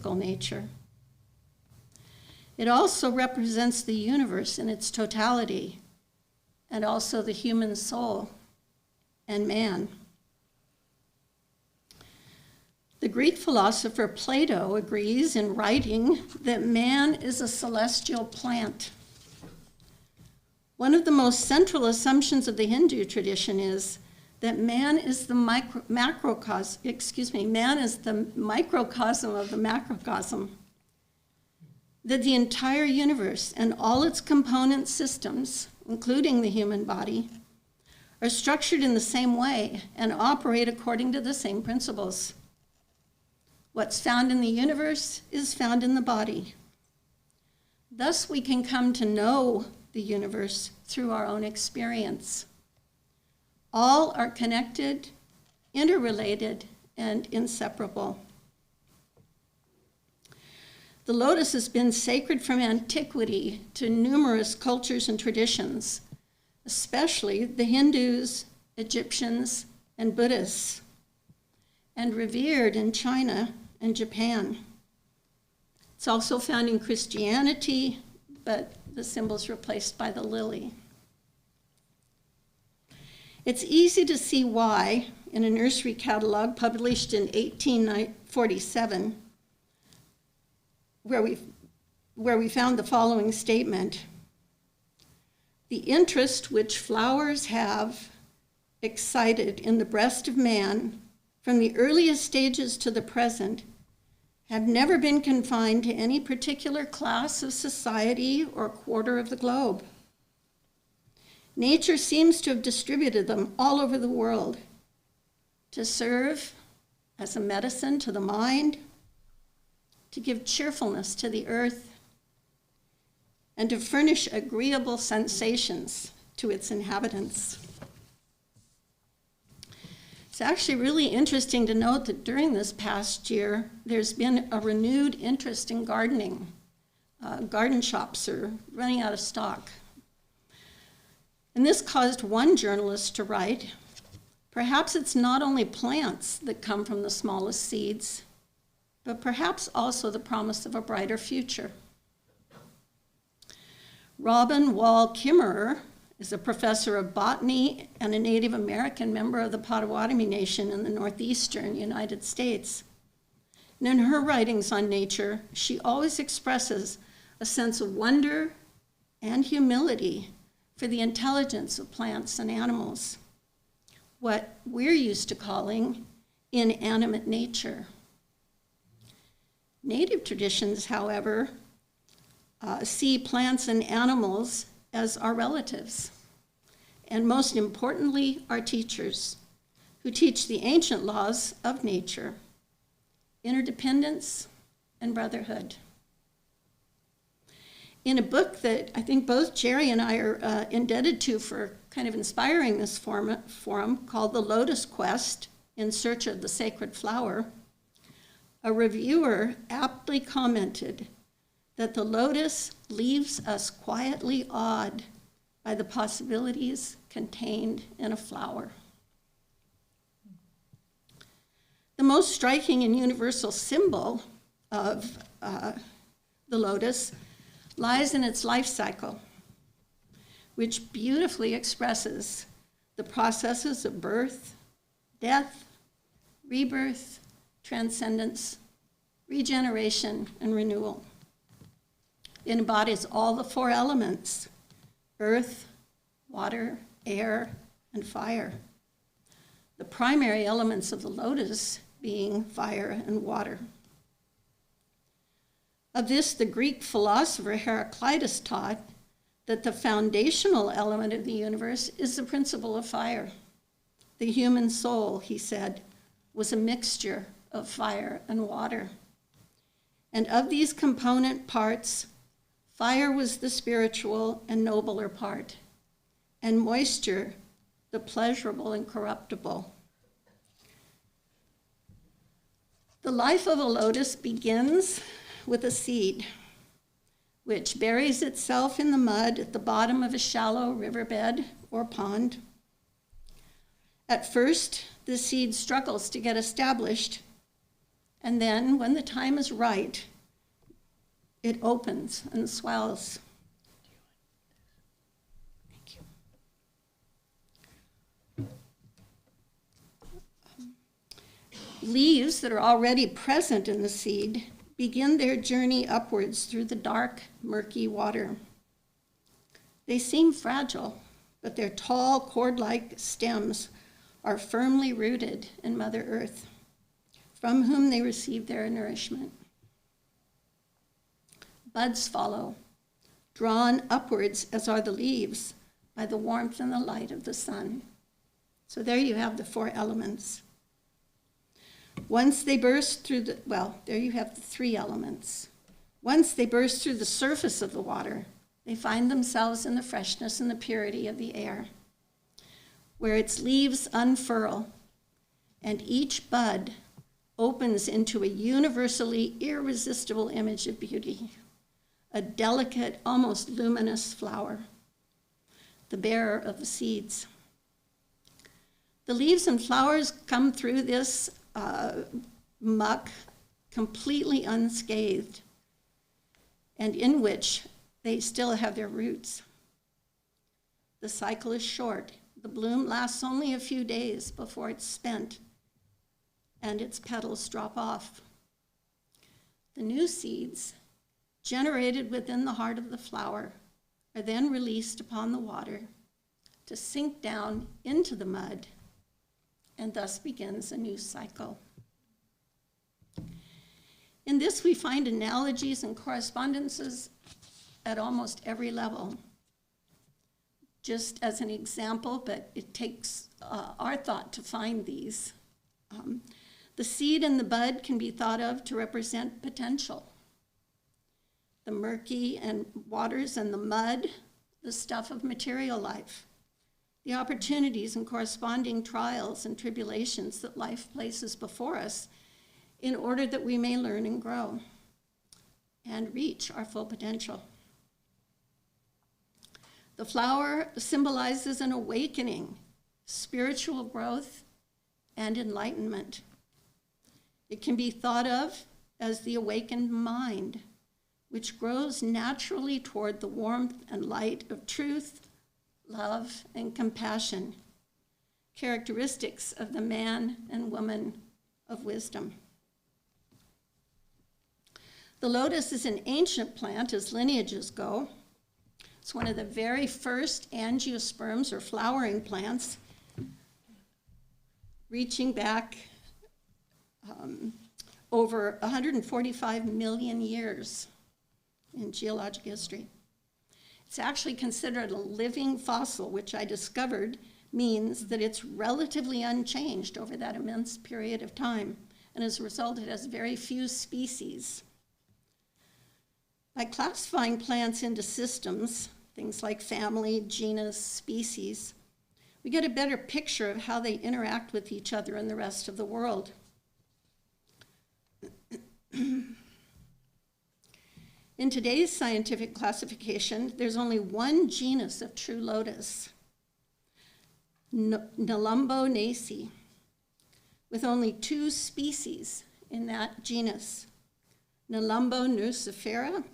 nature. It also represents the universe in its totality, and also the human soul and man. The Greek philosopher Plato agrees in writing that man is a celestial plant. One of the most central assumptions of the Hindu tradition is that man is the microcosm of the macrocosm, that the entire universe and all its component systems, including the human body, are structured in the same way and operate according to the same principles. What's found in the universe is found in the body. Thus, we can come to know the universe through our own experience. All are connected, interrelated, and inseparable. The lotus has been sacred from antiquity to numerous cultures and traditions, especially the Hindus, Egyptians, and Buddhists, and revered in China and Japan. It's also found in Christianity, but the symbol's replaced by the lily. It's easy to see why, in a nursery catalog published in 1847, where we found the following statement: "The interest which flowers have excited in the breast of man from the earliest stages to the present have never been confined to any particular class of society or quarter of the globe. Nature seems to have distributed them all over the world to serve as a medicine to the mind, to give cheerfulness to the earth, and to furnish agreeable sensations to its inhabitants." It's actually really interesting to note that during this past year, there's been a renewed interest in gardening. Garden shops are running out of stock. And this caused one journalist to write, "Perhaps it's not only plants that come from the smallest seeds, but perhaps also the promise of a brighter future." Robin Wall Kimmerer is a professor of botany and a Native American member of the Potawatomi Nation in the northeastern United States. And in her writings on nature, she always expresses a sense of wonder and humility for the intelligence of plants and animals, what we're used to calling inanimate nature. Native traditions, however, see plants and animals as our relatives, and most importantly, our teachers, who teach the ancient laws of nature, interdependence and brotherhood. In a book that I think both Gerry and I are indebted to for kind of inspiring this forum called The Lotus Quest, In Search of the Sacred Flower, a reviewer aptly commented that the lotus leaves us quietly awed by the possibilities contained in a flower. The most striking and universal symbol of the lotus lies in its life cycle, which beautifully expresses the processes of birth, death, rebirth, transcendence, regeneration, and renewal. It embodies all the four elements: earth, water, air, and fire. The primary elements of the lotus being fire and water. Of this, the Greek philosopher Heraclitus taught that the foundational element of the universe is the principle of fire. The human soul, he said, was a mixture of fire and water. And of these component parts, fire was the spiritual and nobler part, and moisture the pleasurable and corruptible. The life of a lotus begins with a seed, which buries itself in the mud at the bottom of a shallow riverbed or pond. At first, the seed struggles to get established, And then when the time is right, it opens and swells. Thank you. Leaves that are already present in the seed begin their journey upwards through the dark, murky water. They seem fragile, but their tall, cord-like stems are firmly rooted in Mother Earth, from whom they receive their nourishment. Buds follow, drawn upwards as are the leaves by the warmth and the light of the sun. So there you have the four elements. Once they burst through there you have the three elements. Once they burst through the surface of the water, they find themselves in the freshness and the purity of the air, where its leaves unfurl, and each bud opens into a universally irresistible image of beauty, a delicate, almost luminous flower, the bearer of the seeds. The leaves and flowers come through this muck completely unscathed, and in which they still have their roots. The cycle is short. The bloom lasts only a few days before it's spent and its petals drop off. The new seeds, generated within the heart of the flower, are then released upon the water to sink down into the mud, and thus begins a new cycle. In this, we find analogies and correspondences at almost every level. Just as an example, but it takes our thought to find these. The seed and the bud can be thought of to represent potential. The murky and waters and the mud, the stuff of material life. The opportunities and corresponding trials and tribulations that life places before us in order that we may learn and grow and reach our full potential. The flower symbolizes an awakening, spiritual growth, and enlightenment. It can be thought of as the awakened mind, which grows naturally toward the warmth and light of truth, love, and compassion, characteristics of the man and woman of wisdom. The lotus is an ancient plant as lineages go. It's one of the very first angiosperms, or flowering plants, reaching back over 145 million years in geologic history. It's actually considered a living fossil, which I discovered means that it's relatively unchanged over that immense period of time, and as a result, it has very few species. By classifying plants into systems, things like family, genus, species, we get a better picture of how they interact with each other and the rest of the world. In today's scientific classification, there's only one genus of true lotus, Nelumbo naci, with only two species in that genus, Nelumbo Nucifera,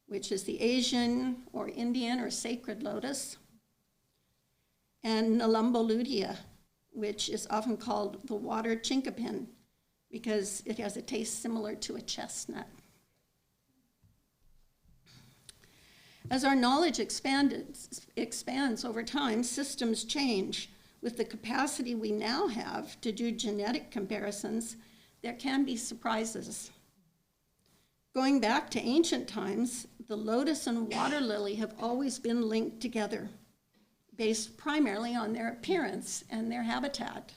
which is the Asian or Indian or sacred lotus, and Nelumbo Lutea, which is often called the water chinkapin because it has a taste similar to a chestnut. As our knowledge expands over time, systems change. With the capacity we now have to do genetic comparisons, there can be surprises. Going back to ancient times, the lotus and waterlily have always been linked together, based primarily on their appearance and their habitat,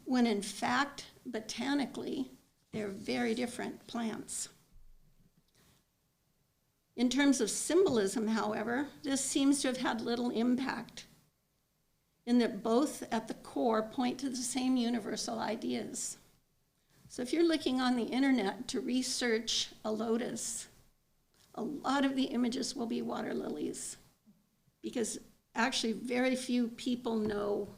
when in fact, botanically, they're very different plants. In terms of symbolism, however, this seems to have had little impact, in that both at the core point to the same universal ideas. So if you're looking on the internet to research a lotus, a lot of the images will be water lilies, because actually very few people know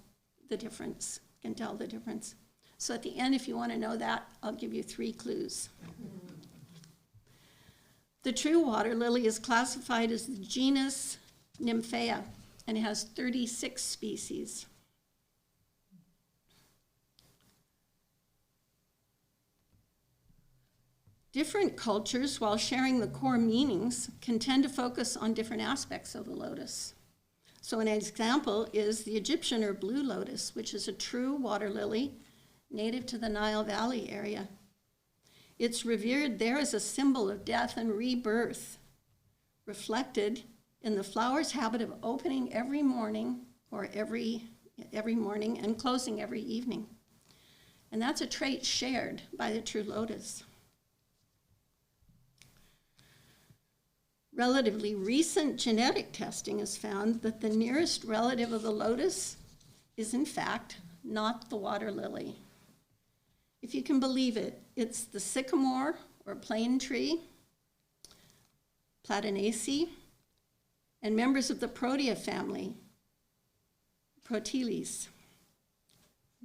the difference, can tell the difference. So at the end, if you want to know that, I'll give you 3 clues. The true water lily is classified as the genus Nymphaea and has 36 species. Different cultures, while sharing the core meanings, can tend to focus on different aspects of the lotus. So an example is the Egyptian or blue lotus, which is a true water lily native to the Nile Valley area. It's revered there as a symbol of death and rebirth, reflected in the flower's habit of opening every morning or every morning and closing every evening. And that's a trait shared by the true lotus. Relatively recent genetic testing has found that the nearest relative of the lotus is, in fact, not the water lily. If you can believe it, it's the sycamore or plane tree, Platanaceae, and members of the Protea family, Proteles,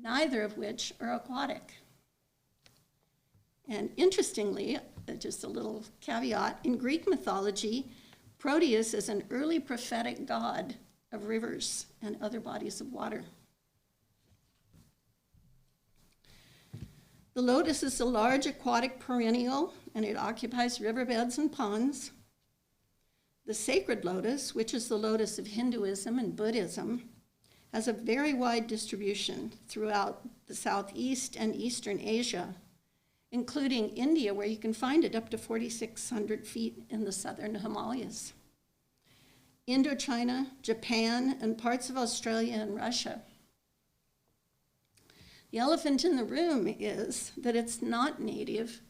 neither of which are aquatic. And interestingly, just a little caveat, in Greek mythology, Proteus is an early prophetic god of rivers and other bodies of water. The lotus is a large aquatic perennial, and it occupies riverbeds and ponds. The sacred lotus, which is the lotus of Hinduism and Buddhism, has a very wide distribution throughout the Southeast and Eastern Asia, including India, where you can find it up to 4,600 feet in the southern Himalayas, Indochina, Japan, and parts of Australia and Russia. The elephant in the room is that it's not native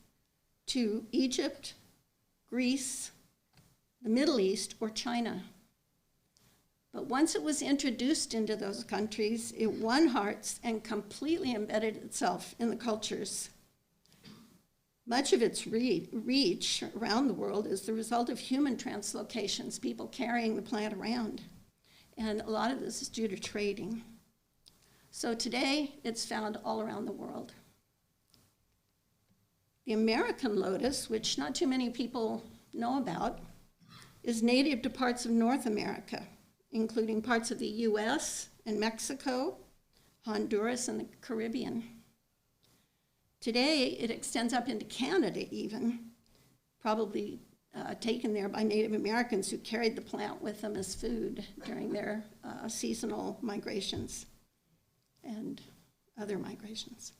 to Egypt, Greece, the Middle East, or China. But once it was introduced into those countries, it won hearts and completely embedded itself in the cultures. Much of its reach around the world is the result of human translocations, people carrying the plant around. And a lot of this is due to trading. So today, it's found all around the world. The American lotus, which not too many people know about, is native to parts of North America, including parts of the US and Mexico, Honduras, and the Caribbean. Today, it extends up into Canada even, probably taken there by Native Americans who carried the plant with them as food during their seasonal migrations and other migrations.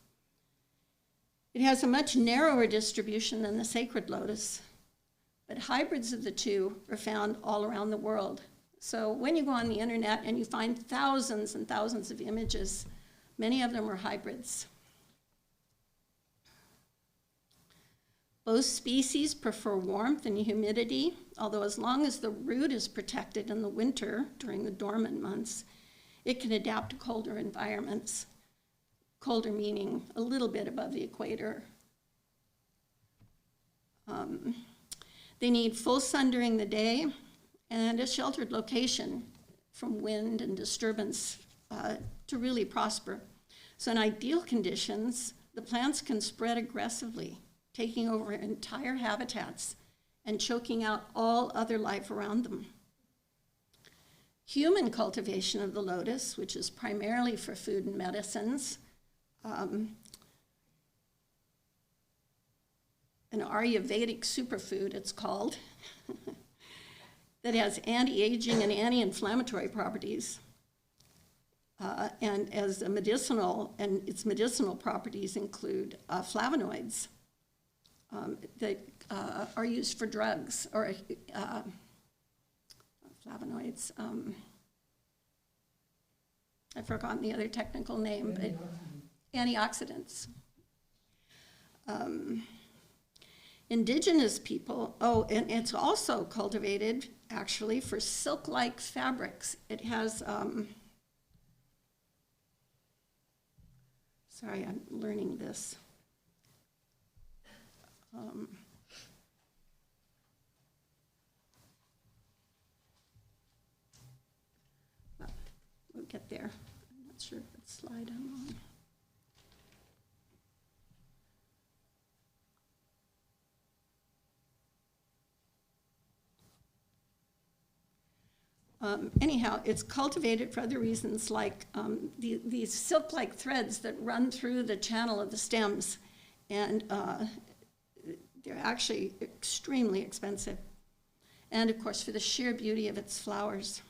It has a much narrower distribution than the sacred lotus, but hybrids of the two are found all around the world. So when you go on the internet and you find thousands and thousands of images, many of them are hybrids. Both species prefer warmth and humidity, although as long as the root is protected in the winter during the dormant months, it can adapt to colder environments. Colder meaning a little bit above the equator. They need full sun during the day and a sheltered location from wind and disturbance to really prosper. So in ideal conditions, the plants can spread aggressively, taking over entire habitats and choking out all other life around them. Human cultivation of the lotus, which is primarily for food and medicines, an Ayurvedic superfood, it's called, that has anti-aging and anti-inflammatory properties, and as a medicinal, and its medicinal properties include flavonoids that are used for drugs, or flavonoids. I've forgotten the other technical name, but antioxidants. Indigenous people, and it's also cultivated actually for silk-like fabrics. It has, sorry, I'm learning this. We'll get there. I'm not sure what slide I'm on. Anyhow, it's cultivated for other reasons, like these silk-like threads that run through the channel of the stems, and they're actually extremely expensive. And of course, for the sheer beauty of its flowers.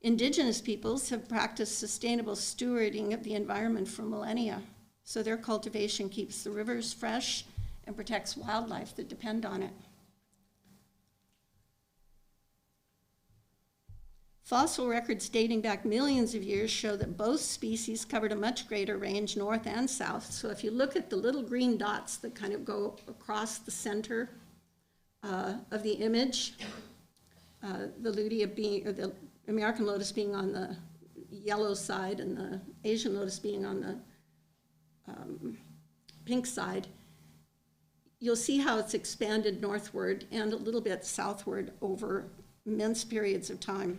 Indigenous peoples have practiced sustainable stewarding of the environment for millennia, so their cultivation keeps the rivers fresh and protects wildlife that depend on it. Fossil records dating back millions of years show that both species covered a much greater range north and south. So if you look at the little green dots that kind of go across the center of the image, the Lutea being, or the American lotus being on the yellow side and the Asian lotus being on the pink side, you'll see how it's expanded northward and a little bit southward over immense periods of time.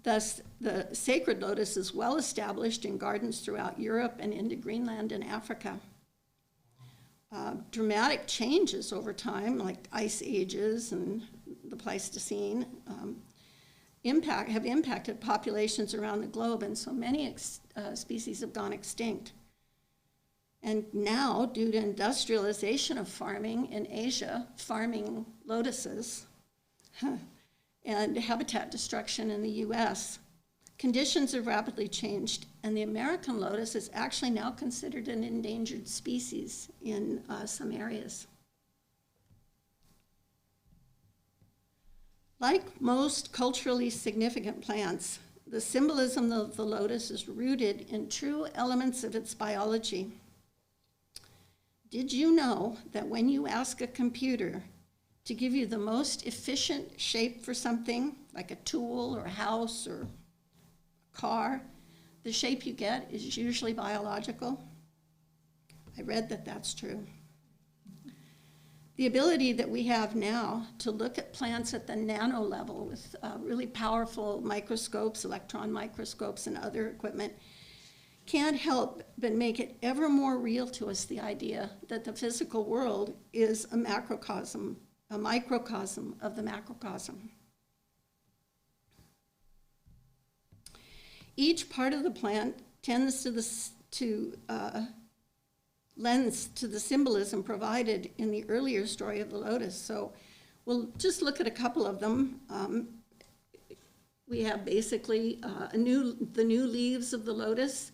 Thus, the sacred lotus is well established in gardens throughout Europe and into Greenland and Africa. Dramatic changes over time, like ice ages and the Pleistocene, have impacted populations around the globe, and so many species have gone extinct. And now, due to industrialization of farming in Asia, farming lotuses, and habitat destruction in the US, conditions have rapidly changed, and the American lotus is actually now considered an endangered species in some areas. Like most culturally significant plants, the symbolism of the lotus is rooted in true elements of its biology. Did you know that when you ask a computer to give you the most efficient shape for something, like a tool or a house or a car, the shape you get is usually biological? I read that that's true. The ability that we have now to look at plants at the nano level with really powerful microscopes, electron microscopes, and other equipment can't help but make it ever more real to us, the idea that the physical world is a macrocosm, a microcosm of the macrocosm. Each part of the plant tends to lends to the symbolism provided in the earlier story of the lotus. So we'll just look at a couple of them. We have basically the new leaves of the lotus,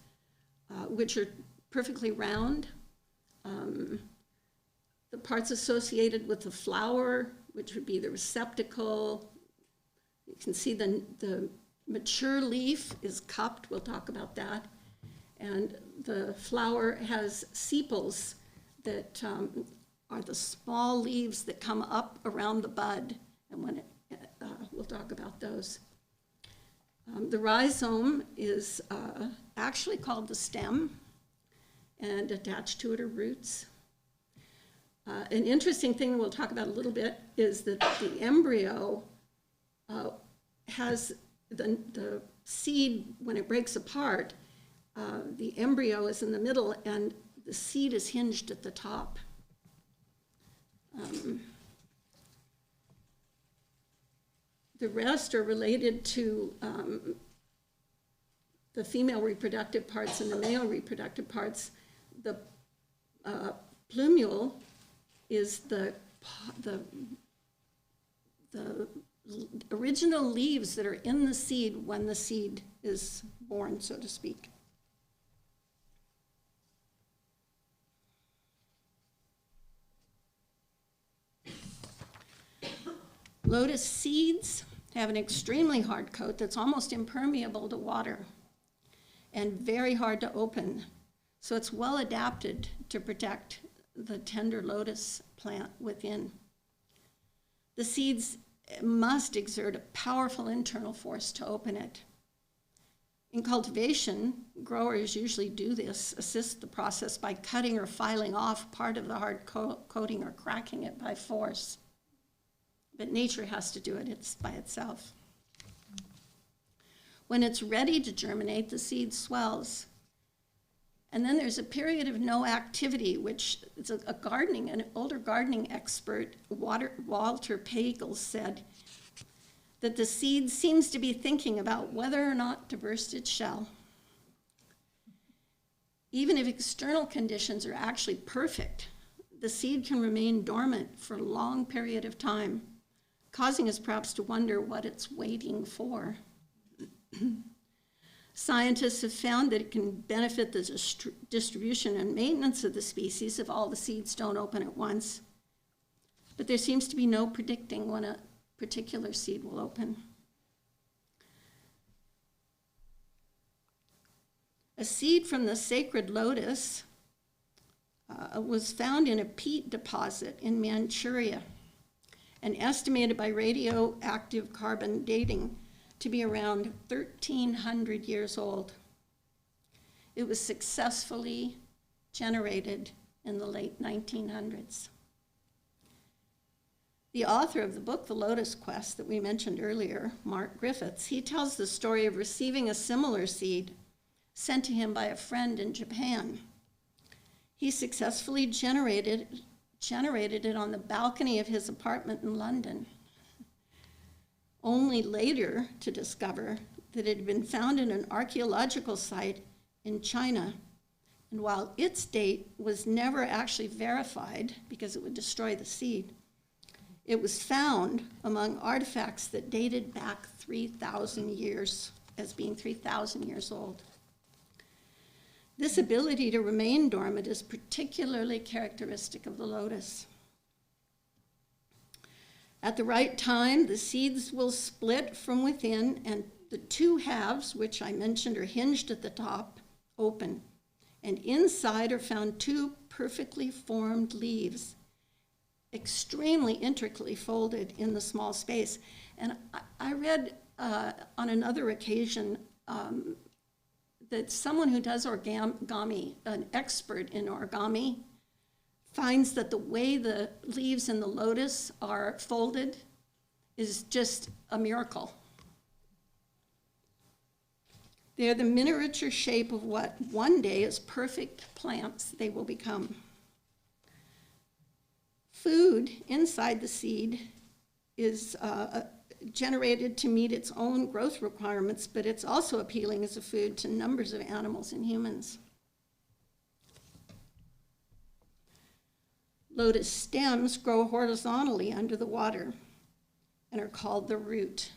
which are perfectly round. The parts associated with the flower, which would be the receptacle. You can see the mature leaf is cupped. We'll talk about that. And the flower has sepals that are the small leaves that come up around the bud. And we'll talk about those. The rhizome is actually called the stem, and attached to it are roots. An interesting thing we'll talk about a little bit is that the embryo has the seed, when it breaks apart, the embryo is in the middle and the seed is hinged at the top. The rest are related to the female reproductive parts and the male reproductive parts. The plumule is the original leaves that are in the seed when the seed is born, so to speak. Lotus seeds have an extremely hard coat that's almost impermeable to water and very hard to open. So it's well adapted to protect the tender lotus plant within. The seeds must exert a powerful internal force to open it. In cultivation, growers usually do this, assist the process by cutting or filing off part of the hard coating or cracking it by force. But nature has to do it, it's by itself. When it's ready to germinate, the seed swells. And then there's a period of no activity, which is an older gardening expert, Walter Pagel, said, that the seed seems to be thinking about whether or not to burst its shell. Even if external conditions are actually perfect, the seed can remain dormant for a long period of time, causing us perhaps to wonder what it's waiting for. Scientists have found that it can benefit the distribution and maintenance of the species if all the seeds don't open at once. But there seems to be no predicting when a particular seed will open. A seed from the sacred lotus was found in a peat deposit in Manchuria and estimated by radioactive carbon dating to be around 1,300 years old. It was successfully generated in the late 1900s. The author of the book, The Lotus Quest, that we mentioned earlier, Mark Griffiths, he tells the story of receiving a similar seed sent to him by a friend in Japan. He successfully generated it on the balcony of his apartment in London, only later to discover that it had been found in an archaeological site in China. And while its date was never actually verified because it would destroy the seed, it was found among artifacts that dated back 3,000 years, as being 3,000 years old. This ability to remain dormant is particularly characteristic of the lotus. At the right time, the seeds will split from within, and the two halves, which I mentioned are hinged at the top, open. And inside are found two perfectly formed leaves, extremely intricately folded in the small space. And I read on another occasion that someone who does origami, an expert in origami, finds that the way the leaves in the lotus are folded is just a miracle. They're the miniature shape of what one day, as perfect plants, they will become. Food inside the seed is generated to meet its own growth requirements, but it's also appealing as a food to numbers of animals and humans. Lotus stems grow horizontally under the water and are called the root.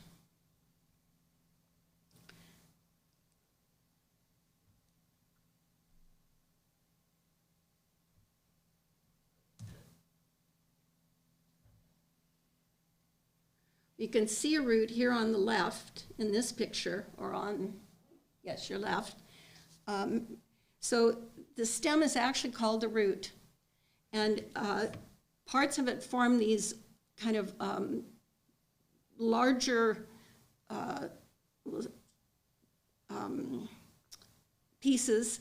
You can see a root here on the left in this picture, or on, yes, your left. So the stem is actually called the root, and parts of it form these kind of larger pieces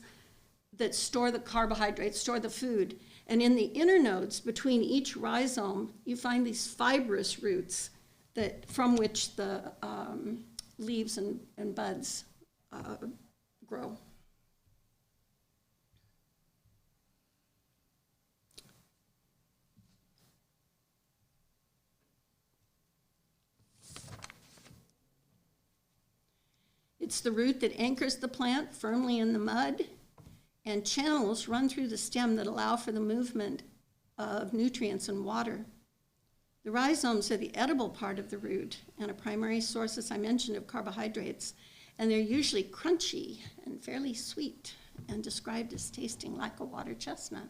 that store the carbohydrates, store the food. And in the inner nodes between each rhizome, you find these fibrous roots from which the leaves and buds grow. It's the root that anchors the plant firmly in the mud, and channels run through the stem that allow for the movement of nutrients and water. The rhizomes are the edible part of the root and a primary source, as I mentioned, of carbohydrates, and they're usually crunchy and fairly sweet and described as tasting like a water chestnut.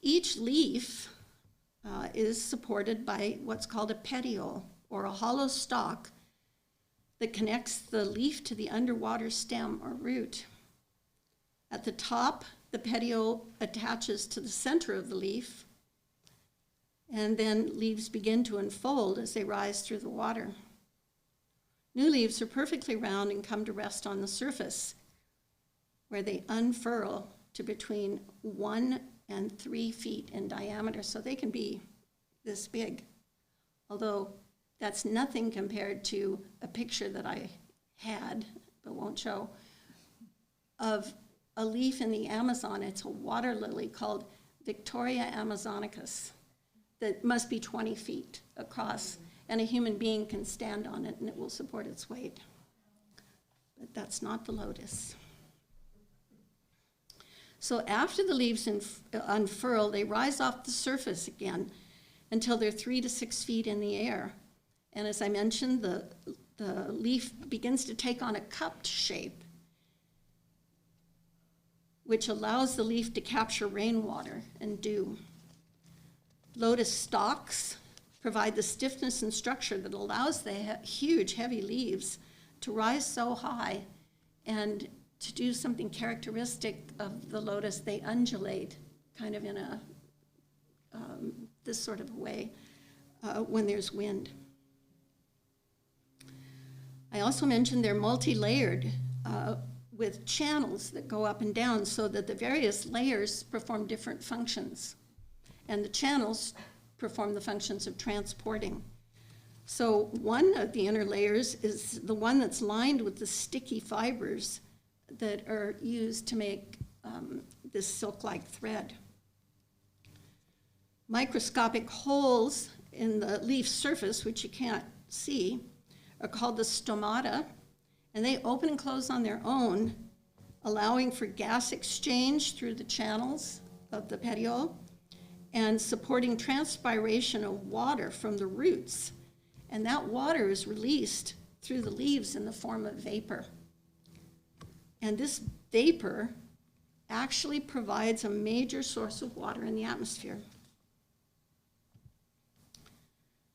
Each leaf is supported by what's called a petiole, or a hollow stalk that connects the leaf to the underwater stem or root. At the top, the petiole attaches to the center of the leaf, and then leaves begin to unfold as they rise through the water. New leaves are perfectly round and come to rest on the surface, where they unfurl to between 1 and 3 feet in diameter, so they can be this big, although that's nothing compared to a picture that I had, but won't show, of a leaf in the Amazon. It's a water lily called Victoria amazonicus that must be 20 feet across, and a human being can stand on it and it will support its weight. But that's not the lotus. So after the leaves unfurl, they rise off the surface again until they're 3 to 6 feet in the air. And as I mentioned, the leaf begins to take on a cupped shape, which allows the leaf to capture rainwater and dew. Lotus stalks provide the stiffness and structure that allows the huge, heavy leaves to rise so high, and to do something characteristic of the lotus, they undulate kind of in a this sort of way when there's wind. I also mentioned they're multi-layered with channels that go up and down so that the various layers perform different functions. And the channels perform the functions of transporting. So one of the inner layers is the one that's lined with the sticky fibers that are used to make this silk-like thread. Microscopic holes in the leaf surface, which you can't see, are called the stomata, and they open and close on their own, allowing for gas exchange through the channels of the petiole and supporting transpiration of water from the roots. And that water is released through the leaves in the form of vapor. And this vapor actually provides a major source of water in the atmosphere.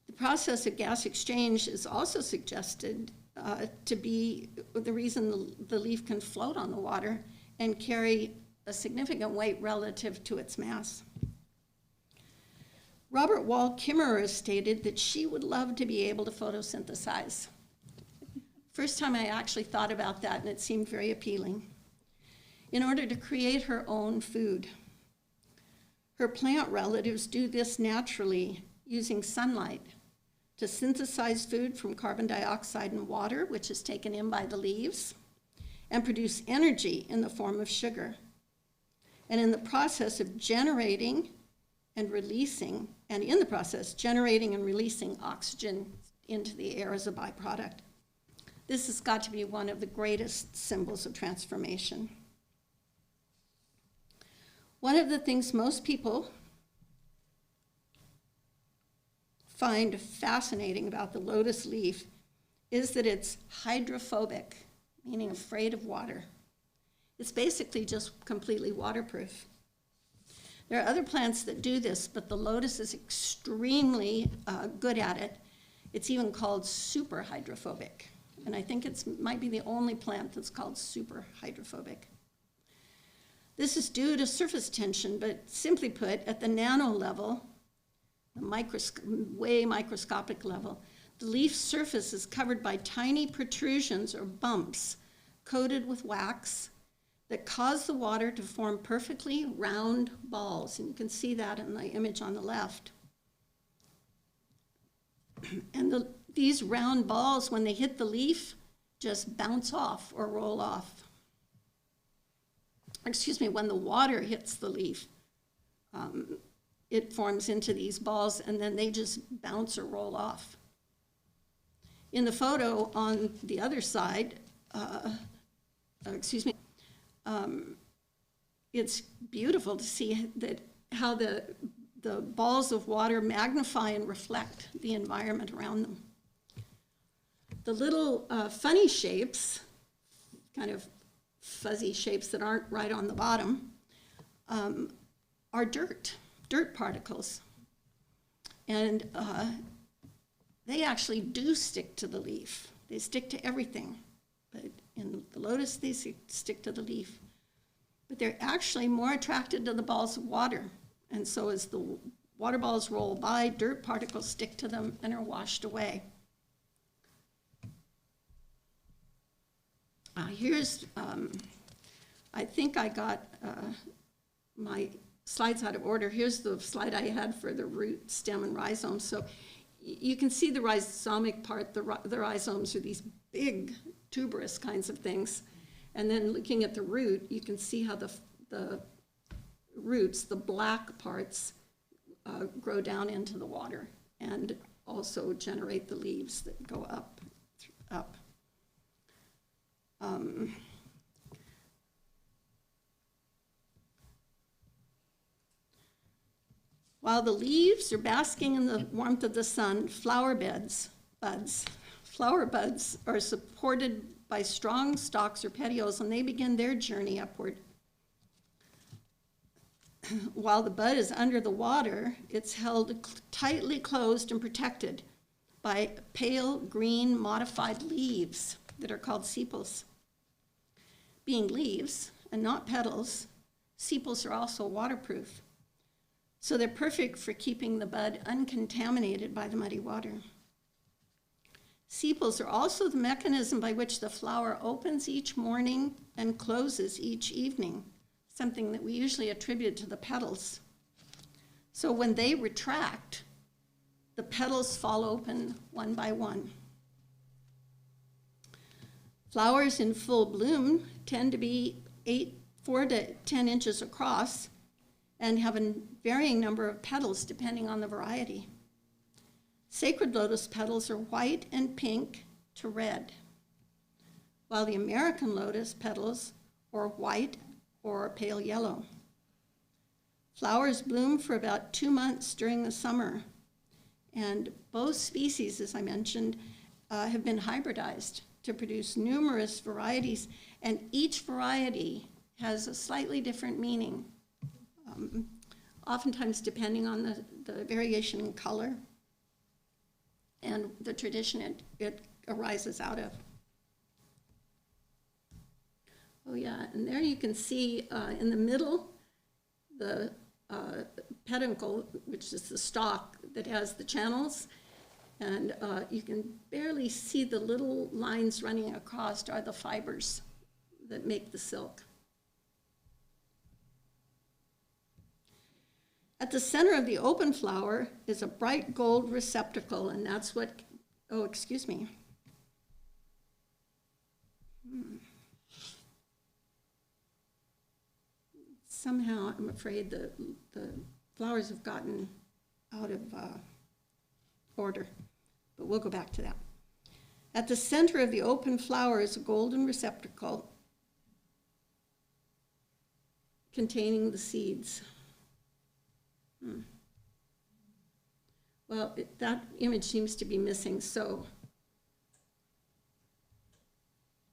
The process of gas exchange is also suggested to be the reason the leaf can float on the water and carry a significant weight relative to its mass. Robert Wall Kimmerer stated that she would love to be able to photosynthesize. First time I actually thought about that, and it seemed very appealing, in order to create her own food. Her plant relatives do this naturally using sunlight to synthesize food from carbon dioxide and water, which is taken in by the leaves, and produce energy in the form of sugar. And in the process of generating and releasing, oxygen into the air as a byproduct. This has got to be one of the greatest symbols of transformation. One of the things most people find fascinating about the lotus leaf is that it's hydrophobic, meaning afraid of water. It's basically just completely waterproof. There are other plants that do this, but the lotus is extremely good at it. It's even called super hydrophobic. And I think it might be the only plant that's called super hydrophobic. This is due to surface tension, but simply put, at the nano level, the way microscopic level, the leaf surface is covered by tiny protrusions or bumps coated with wax that cause the water to form perfectly round balls. And you can see that in the image on the left. And these round balls, when they hit the leaf, just bounce off or roll off. When the water hits the leaf, it forms into these balls, and then they just bounce or roll off. In the photo on the other side, it's beautiful to see how the balls of water magnify and reflect the environment around them. The little funny shapes, kind of fuzzy shapes that aren't right on the bottom, are dirt particles. And they actually do stick to the leaf. They stick to everything. But in the lotus, they stick to the leaf. But they're actually more attracted to the balls of water. And so as the water balls roll by, dirt particles stick to them and are washed away. Here's, I think I got my slides out of order. Here's the slide I had for the root, stem, and rhizomes. So you can see the rhizomic part. The rhizomes are these big tuberous kinds of things. And then looking at the root, you can see how the roots, the black parts, grow down into the water and also generate the leaves that go up. While the leaves are basking in the warmth of the sun, flower buds are supported by strong stalks or petioles, and they begin their journey upward. While the bud is under the water, it's held tightly closed and protected by pale green modified leaves that are called sepals. Being leaves and not petals, sepals are also waterproof, so they're perfect for keeping the bud uncontaminated by the muddy water. Sepals are also the mechanism by which the flower opens each morning and closes each evening, something that we usually attribute to the petals. So when they retract, the petals fall open one by one. Flowers in full bloom tend to be 4 to 10 inches across and have a varying number of petals depending on the variety. Sacred lotus petals are white and pink to red, while the American lotus petals are white or pale yellow. Flowers bloom for about 2 months during the summer, and both species, as I mentioned, have been hybridized to produce numerous varieties, and each variety has a slightly different meaning, oftentimes depending on the variation in color and the tradition it arises out of. Oh yeah, and there you can see in the middle, the peduncle, which is the stalk that has the channels, and you can barely see the little lines running across are the fibers that make the silk. At the center of the open flower is a bright gold receptacle, and that's what, oh, excuse me. Somehow, I'm afraid the flowers have gotten out of order, but we'll go back to that. At the center of the open flower is a golden receptacle containing the seeds. Well, that image seems to be missing, so,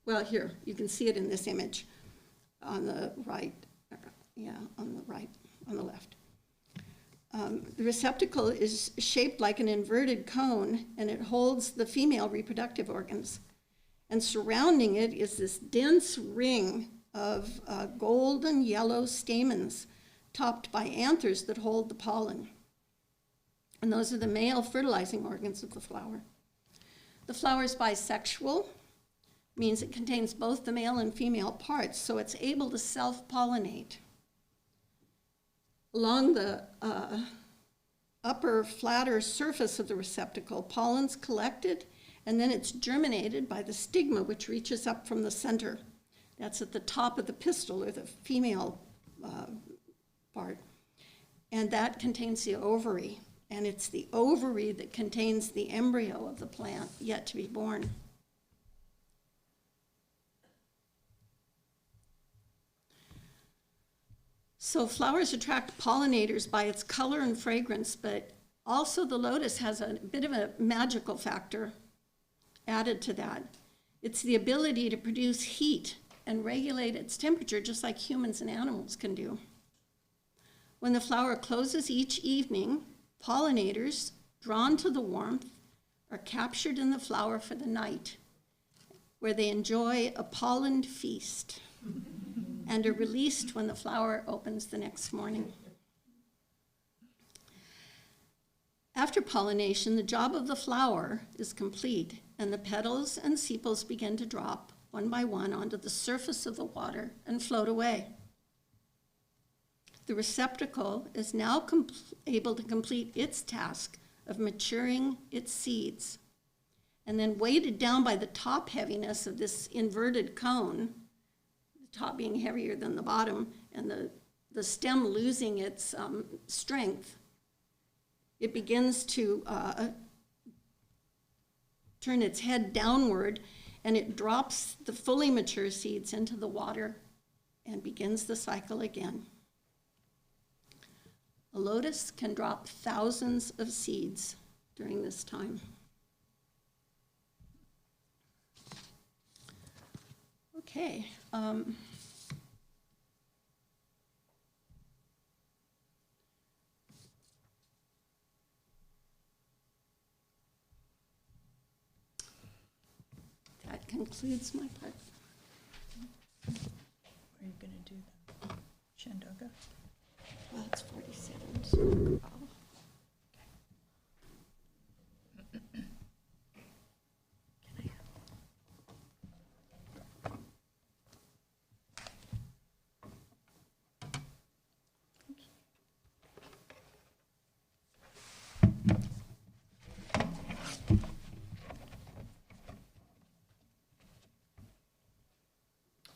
well, here, you can see it in this image on the right. Yeah, on the left. The receptacle is shaped like an inverted cone, and it holds the female reproductive organs. And surrounding it is this dense ring of golden yellow stamens topped by anthers that hold the pollen. And those are the male fertilizing organs of the flower. The flower is bisexual, means it contains both the male and female parts, so it's able to self-pollinate. Along the upper, flatter surface of the receptacle, pollen's collected, and then it's germinated by the stigma, which reaches up from the center. That's at the top of the pistil, or the female part. And that contains the ovary. And it's the ovary that contains the embryo of the plant yet to be born. So flowers attract pollinators by its color and fragrance, but also the lotus has a bit of a magical factor added to that. It's the ability to produce heat and regulate its temperature just like humans and animals can do. When the flower closes each evening, pollinators drawn to the warmth are captured in the flower for the night, where they enjoy a pollen feast and are released when the flower opens the next morning. After pollination, the job of the flower is complete, and the petals and sepals begin to drop one by one onto the surface of the water and float away. The receptacle is now able to complete its task of maturing its seeds, and then weighted down by the top heaviness of this inverted cone, the top being heavier than the bottom, and the stem losing its strength, it begins to turn its head downward, and it drops the fully mature seeds into the water and begins the cycle again. A lotus can drop thousands of seeds during this time. Okay. That concludes my part. Are you going to do the Shandoga? Well, it's 47. So,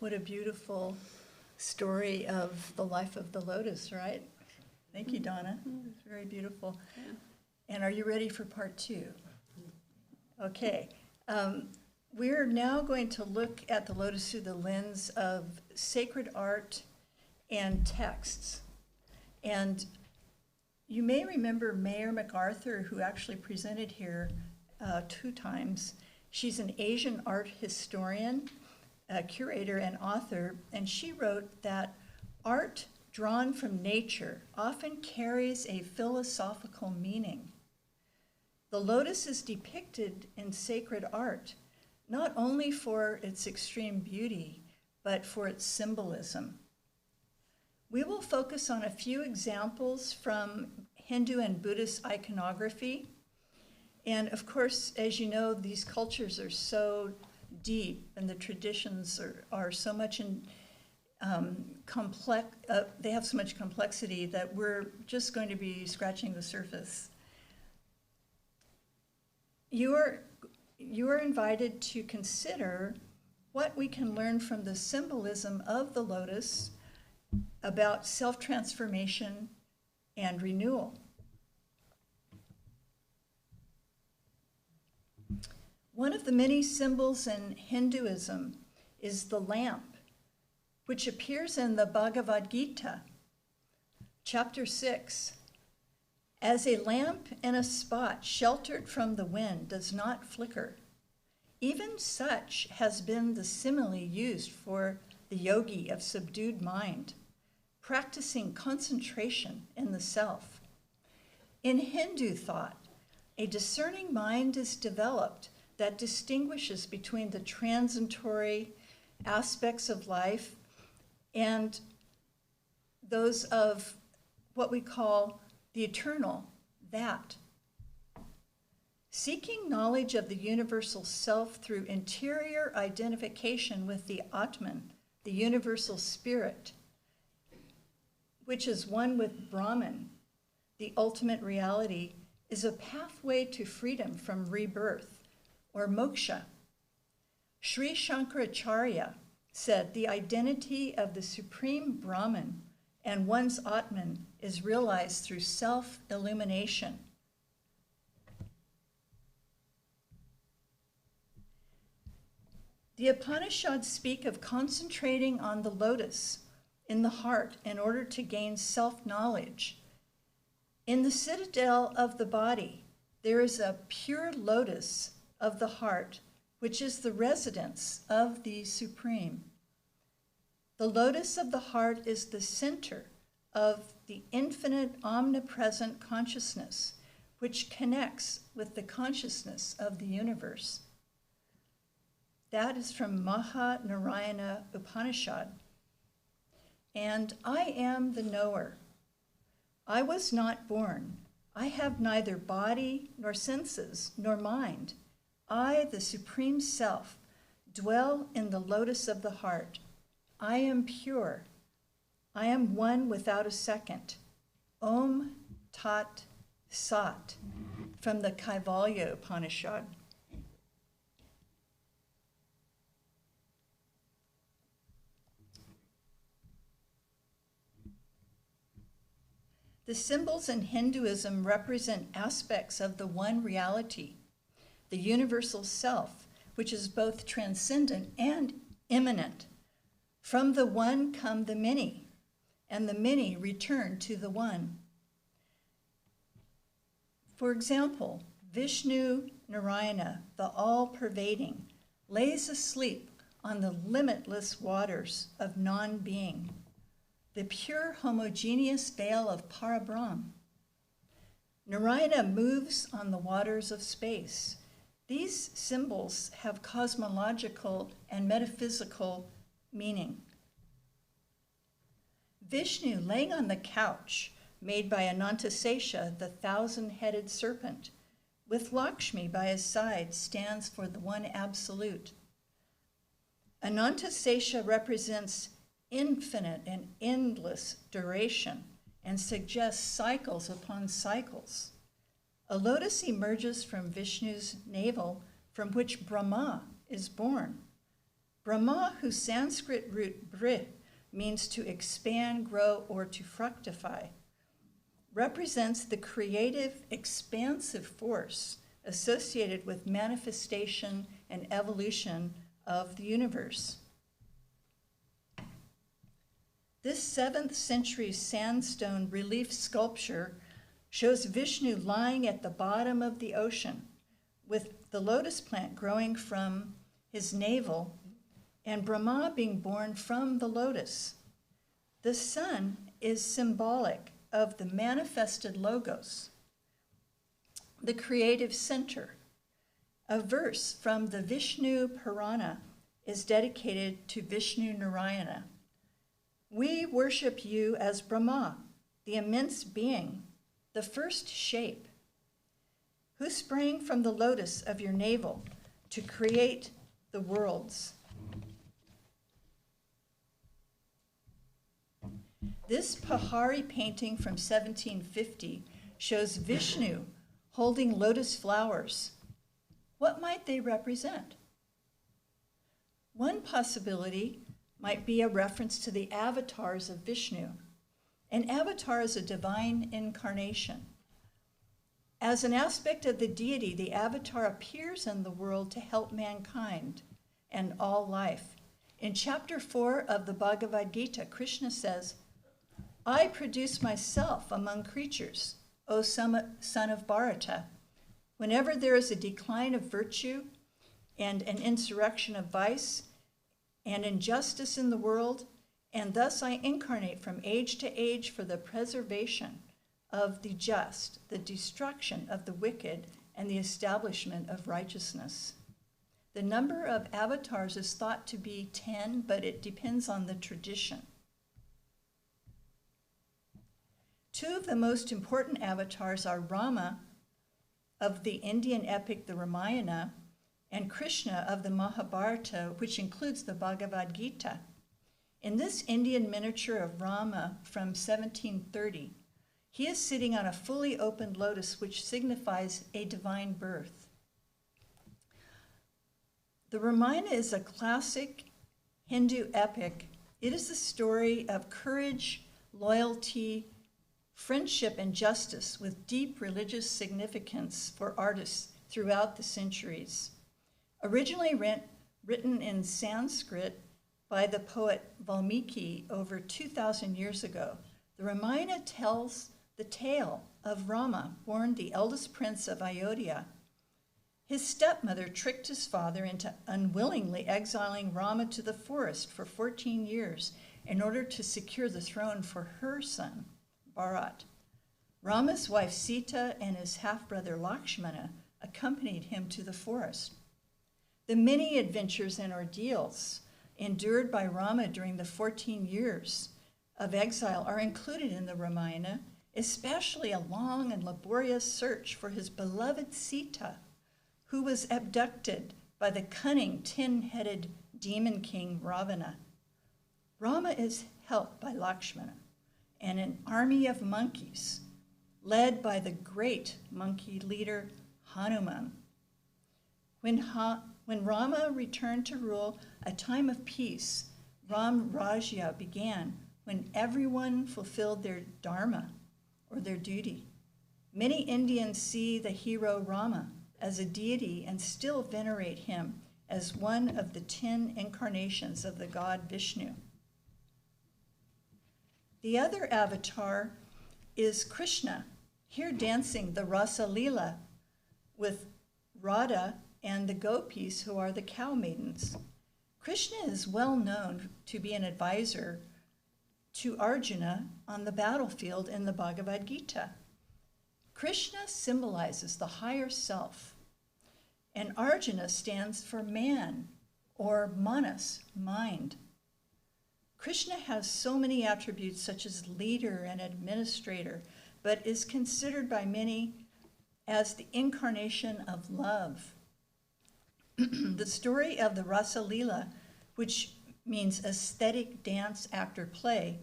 What a beautiful story of the life of the lotus, right? Thank you, Donna. It's very beautiful. Yeah. And are you ready for part 2? Okay. We're now going to look at the lotus through the lens of sacred art and texts. And you may remember Mayor MacArthur, who actually presented here 2 times. She's an Asian art historian, a curator and author, and she wrote that art drawn from nature often carries a philosophical meaning. The lotus is depicted in sacred art, not only for its extreme beauty, but for its symbolism. We will focus on a few examples from Hindu and Buddhist iconography. And of course, as you know, these cultures are so deep, and the traditions are so much complex. They have so much complexity that we're just going to be scratching the surface. You are invited to consider what we can learn from the symbolism of the lotus about self-transformation and renewal. One of the many symbols in Hinduism is the lamp, which appears in the Bhagavad Gita, chapter 6. As a lamp in a spot sheltered from the wind does not flicker, even such has been the simile used for the yogi of subdued mind, practicing concentration in the self. In Hindu thought, a discerning mind is developed that distinguishes between the transitory aspects of life and those of what we call the eternal, that. Seeking knowledge of the universal self through interior identification with the Atman, the universal spirit, which is one with Brahman, the ultimate reality, is a pathway to freedom from rebirth, or moksha. Sri Shankaracharya said the identity of the supreme Brahman and one's Atman is realized through self-illumination. The Upanishads speak of concentrating on the lotus in the heart in order to gain self-knowledge. In the citadel of the body, there is a pure lotus of the heart, which is the residence of the Supreme. The lotus of the heart is the center of the infinite omnipresent consciousness, which connects with the consciousness of the universe. That is from Narayana Upanishad. And I am the knower. I was not born. I have neither body nor senses nor mind. I, the Supreme Self, dwell in the lotus of the heart. I am pure. I am one without a second. Om Tat Sat, from the Kaivalya Upanishad. The symbols in Hinduism represent aspects of the one reality, the universal self, which is both transcendent and immanent. From the one come the many, and the many return to the one. For example, Vishnu Narayana, the all-pervading, lays asleep on the limitless waters of non-being, the pure homogeneous veil of Parabrahm. Narayana moves on the waters of space. These symbols have cosmological and metaphysical meaning. Vishnu, laying on the couch made by Ananta Sesha, the thousand-headed serpent, with Lakshmi by his side, stands for the one absolute. Ananta Sesha represents infinite and endless duration and suggests cycles upon cycles. A lotus emerges from Vishnu's navel, from which Brahma is born. Brahma, whose Sanskrit root bri means to expand, grow, or to fructify, represents the creative, expansive force associated with manifestation and evolution of the universe. This 7th century sandstone relief sculpture shows Vishnu lying at the bottom of the ocean with the lotus plant growing from his navel and Brahma being born from the lotus. The sun is symbolic of the manifested logos, the creative center. A verse from the Vishnu Purana is dedicated to Vishnu Narayana. We worship you as Brahma, the immense being, the first shape, who sprang from the lotus of your navel to create the worlds. This Pahari painting from 1750 shows Vishnu holding lotus flowers. What might they represent? One possibility might be a reference to the avatars of Vishnu. An avatar is a divine incarnation. As an aspect of the deity, the avatar appears in the world to help mankind and all life. In chapter 4 of the Bhagavad Gita, Krishna says, I produce myself among creatures, O son of Bharata. Whenever there is a decline of virtue and an insurrection of vice and injustice in the world, and thus I incarnate from age to age for the preservation of the just, the destruction of the wicked, and the establishment of righteousness. The number of avatars is thought to be 10, but it depends on the tradition. Two of the most important avatars are Rama of the Indian epic, the Ramayana, and Krishna of the Mahabharata, which includes the Bhagavad Gita. In this Indian miniature of Rama from 1730, he is sitting on a fully opened lotus, which signifies a divine birth. The Ramayana is a classic Hindu epic. It is the story of courage, loyalty, friendship, and justice with deep religious significance for artists throughout the centuries. Originally written in Sanskrit by the poet Valmiki over 2,000 years ago, the Ramayana tells the tale of Rama, born the eldest prince of Ayodhya. His stepmother tricked his father into unwillingly exiling Rama to the forest for 14 years in order to secure the throne for her son, Bharat. Rama's wife Sita and his half-brother Lakshmana accompanied him to the forest. The many adventures and ordeals endured by Rama during the 14 years of exile are included in the Ramayana, especially a long and laborious search for his beloved Sita, who was abducted by the cunning 10-headed demon king Ravana. Rama is helped by Lakshmana and an army of monkeys led by the great monkey leader Hanuman. When Rama returned to rule, a time of peace, Ram Rajya, began when everyone fulfilled their dharma or their duty. Many Indians see the hero Rama as a deity and still venerate him as one of the 10 incarnations of the god Vishnu. The other avatar is Krishna, here dancing the Rasa Lila with Radha and the gopis, who are the cow maidens. Krishna is well known to be an advisor to Arjuna on the battlefield in the Bhagavad Gita. Krishna symbolizes the higher self, and Arjuna stands for man, or manas, mind. Krishna has so many attributes such as leader and administrator, but is considered by many as the incarnation of love. The story of the Rasa Lila, which means aesthetic dance after play,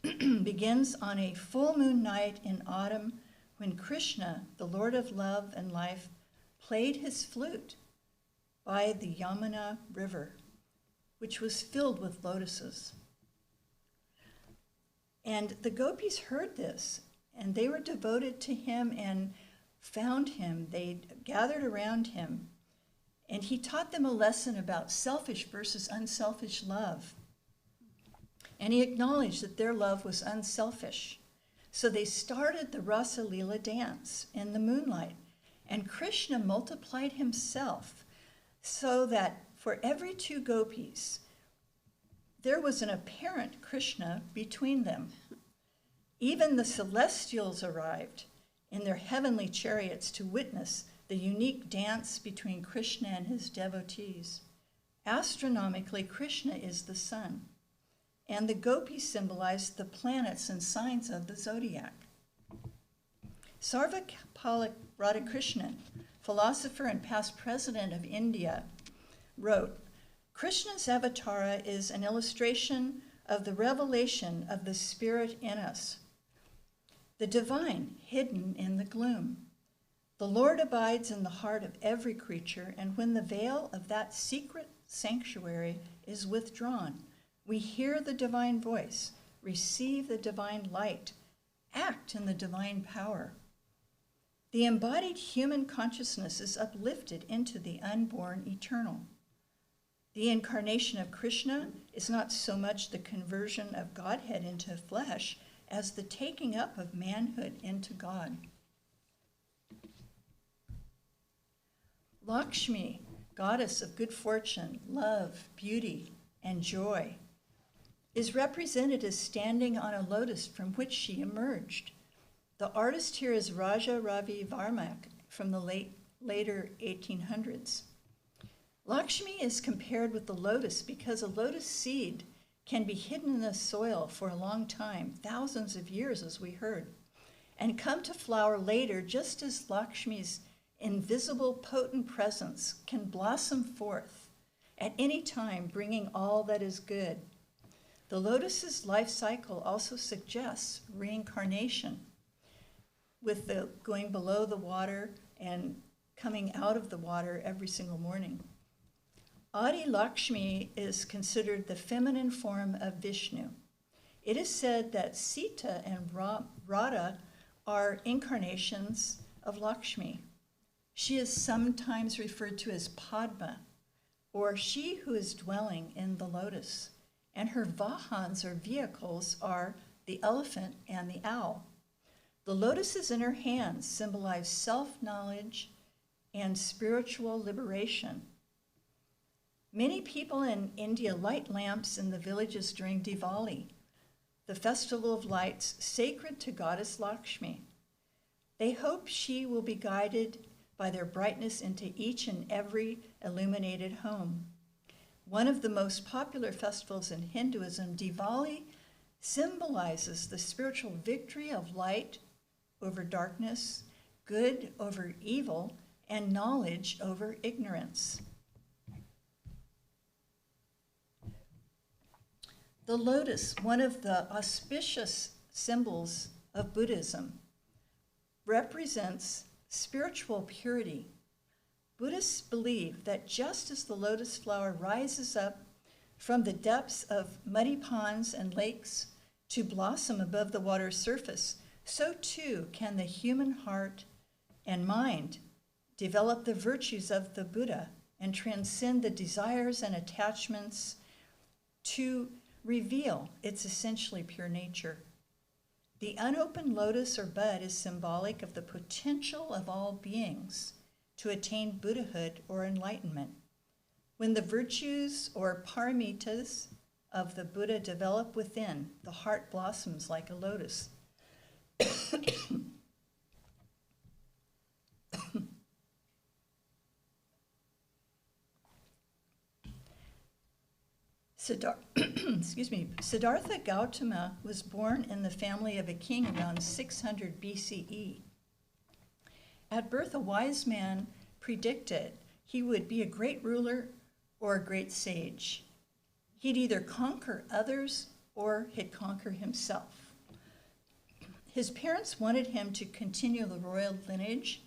begins on a full moon night in autumn when Krishna, the Lord of love and life, played his flute by the Yamuna River, which was filled with lotuses. And the gopis heard this, and they were devoted to him and found him. They gathered around him, and he taught them a lesson about selfish versus unselfish love. And he acknowledged that their love was unselfish. So they started the Rasa Lila dance in the moonlight, and Krishna multiplied himself so that for every 2 gopis, there was an apparent Krishna between them. Even the celestials arrived in their heavenly chariots to witness the unique dance between Krishna and his devotees. Astronomically, Krishna is the sun, and the gopis symbolize the planets and signs of the zodiac. Sarvapalli Radhakrishnan, philosopher and past president of India, wrote, Krishna's avatar is an illustration of the revelation of the spirit in us, the divine hidden in the gloom. The Lord abides in the heart of every creature, and when the veil of that secret sanctuary is withdrawn, we hear the divine voice, receive the divine light, act in the divine power. The embodied human consciousness is uplifted into the unborn eternal. The incarnation of Krishna is not so much the conversion of Godhead into flesh as the taking up of manhood into God. Lakshmi, goddess of good fortune, love, beauty, and joy, is represented as standing on a lotus from which she emerged. The artist here is Raja Ravi Varmak from the later 1800s. Lakshmi is compared with the lotus because a lotus seed can be hidden in the soil for a long time, thousands of years as we heard, and come to flower later just as Lakshmi's invisible potent presence can blossom forth at any time, bringing all that is good. The lotus's life cycle also suggests reincarnation, with the going below the water and coming out of the water every single morning. Adi Lakshmi is considered the feminine form of Vishnu. It is said that Sita and Radha are incarnations of Lakshmi. She is sometimes referred to as Padma, or she who is dwelling in the lotus, and her vahans, or vehicles, are the elephant and the owl. The lotuses in her hands symbolize self-knowledge and spiritual liberation. Many people in India light lamps in the villages during Diwali, the festival of lights sacred to goddess Lakshmi. They hope she will be guided by their brightness into each and every illuminated home. One of the most popular festivals in Hinduism, Diwali, symbolizes the spiritual victory of light over darkness, good over evil, and knowledge over ignorance. The lotus, one of the auspicious symbols of Buddhism, represents spiritual purity. Buddhists believe that just as the lotus flower rises up from the depths of muddy ponds and lakes to blossom above the water's surface, so too can the human heart and mind develop the virtues of the Buddha and transcend the desires and attachments to reveal its essentially pure nature. The unopened lotus or bud is symbolic of the potential of all beings to attain Buddhahood or enlightenment. When the virtues or paramitas of the Buddha develop within, the heart blossoms like a lotus. Siddhartha Gautama was born in the family of a king around 600 BCE. At birth, a wise man predicted he would be a great ruler or a great sage. He'd either conquer others or he'd conquer himself. His parents wanted him to continue the royal lineage,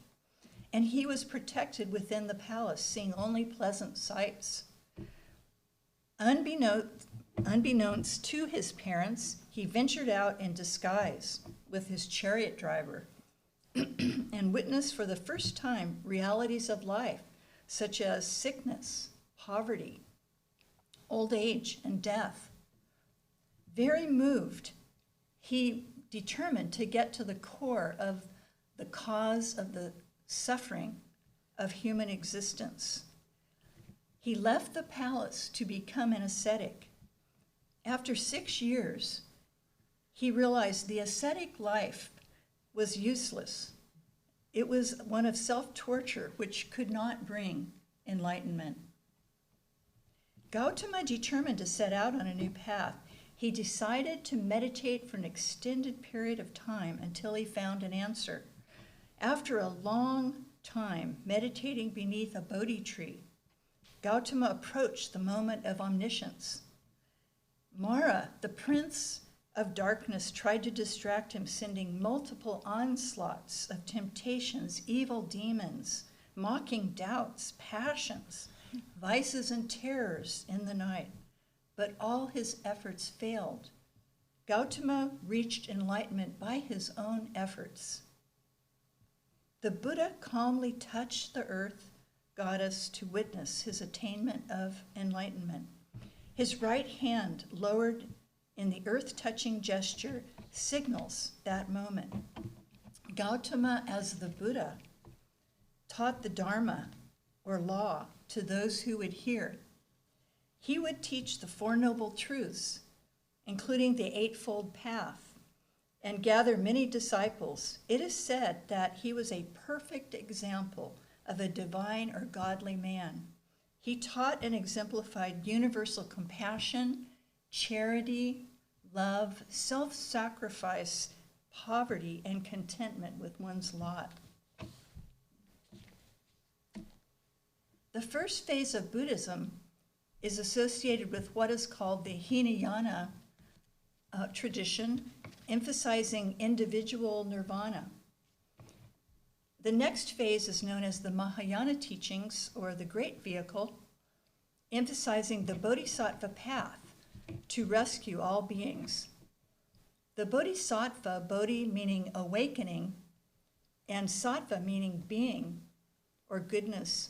and he was protected within the palace, seeing only pleasant sights. Unbeknownst to his parents, he ventured out in disguise with his chariot driver and witnessed for the first time realities of life, such as sickness, poverty, old age, and death. Very moved, he determined to get to the core of the cause of the suffering of human existence. He left the palace to become an ascetic. After 6 years, he realized the ascetic life was useless. It was one of self-torture, which could not bring enlightenment. Gautama determined to set out on a new path. He decided to meditate for an extended period of time until he found an answer. After a long time meditating beneath a Bodhi tree, Gautama approached the moment of omniscience. Mara, the prince of darkness, tried to distract him, sending multiple onslaughts of temptations, evil demons, mocking doubts, passions, vices, and terrors in the night. But all his efforts failed. Gautama reached enlightenment by his own efforts. The Buddha calmly touched the earth goddess to witness his attainment of enlightenment. His right hand, lowered in the earth-touching gesture, signals that moment. Gautama, as the Buddha, taught the Dharma, or law, to those who would hear. He would teach the Four Noble Truths, including the Eightfold Path, and gather many disciples. It is said that he was a perfect example of a divine or godly man. He taught and exemplified universal compassion, charity, love, self-sacrifice, poverty, and contentment with one's lot. The first phase of Buddhism is associated with what is called the Hinayana tradition, emphasizing individual nirvana. The next phase is known as the Mahayana teachings, or the Great Vehicle, emphasizing the Bodhisattva path to rescue all beings. The Bodhisattva, Bodhi meaning awakening, and Sattva meaning being or goodness,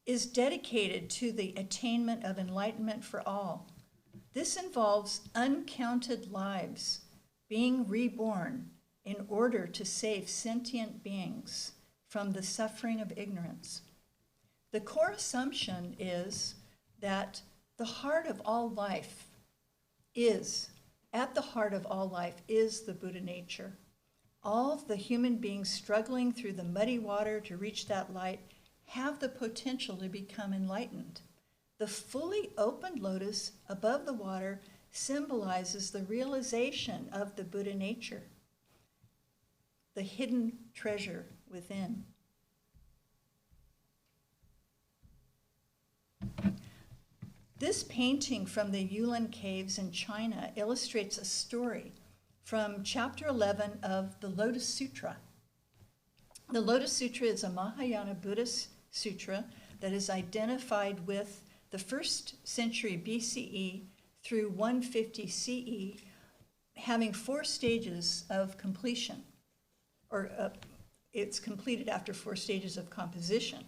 is dedicated to the attainment of enlightenment for all. This involves uncounted lives being reborn in order to save sentient beings from the suffering of ignorance. The core assumption is that the heart of all life is, at the heart of all life is the Buddha nature. All of the human beings struggling through the muddy water to reach that light have the potential to become enlightened. The fully opened lotus above the water symbolizes the realization of the Buddha nature, the hidden treasure within. This painting from the Yulin Caves in China illustrates a story from chapter 11 of the Lotus Sutra. The Lotus Sutra is a Mahayana Buddhist sutra that is identified with the 1st century BCE through 150 CE, having 4 stages of completion. it's completed after 4 stages of composition.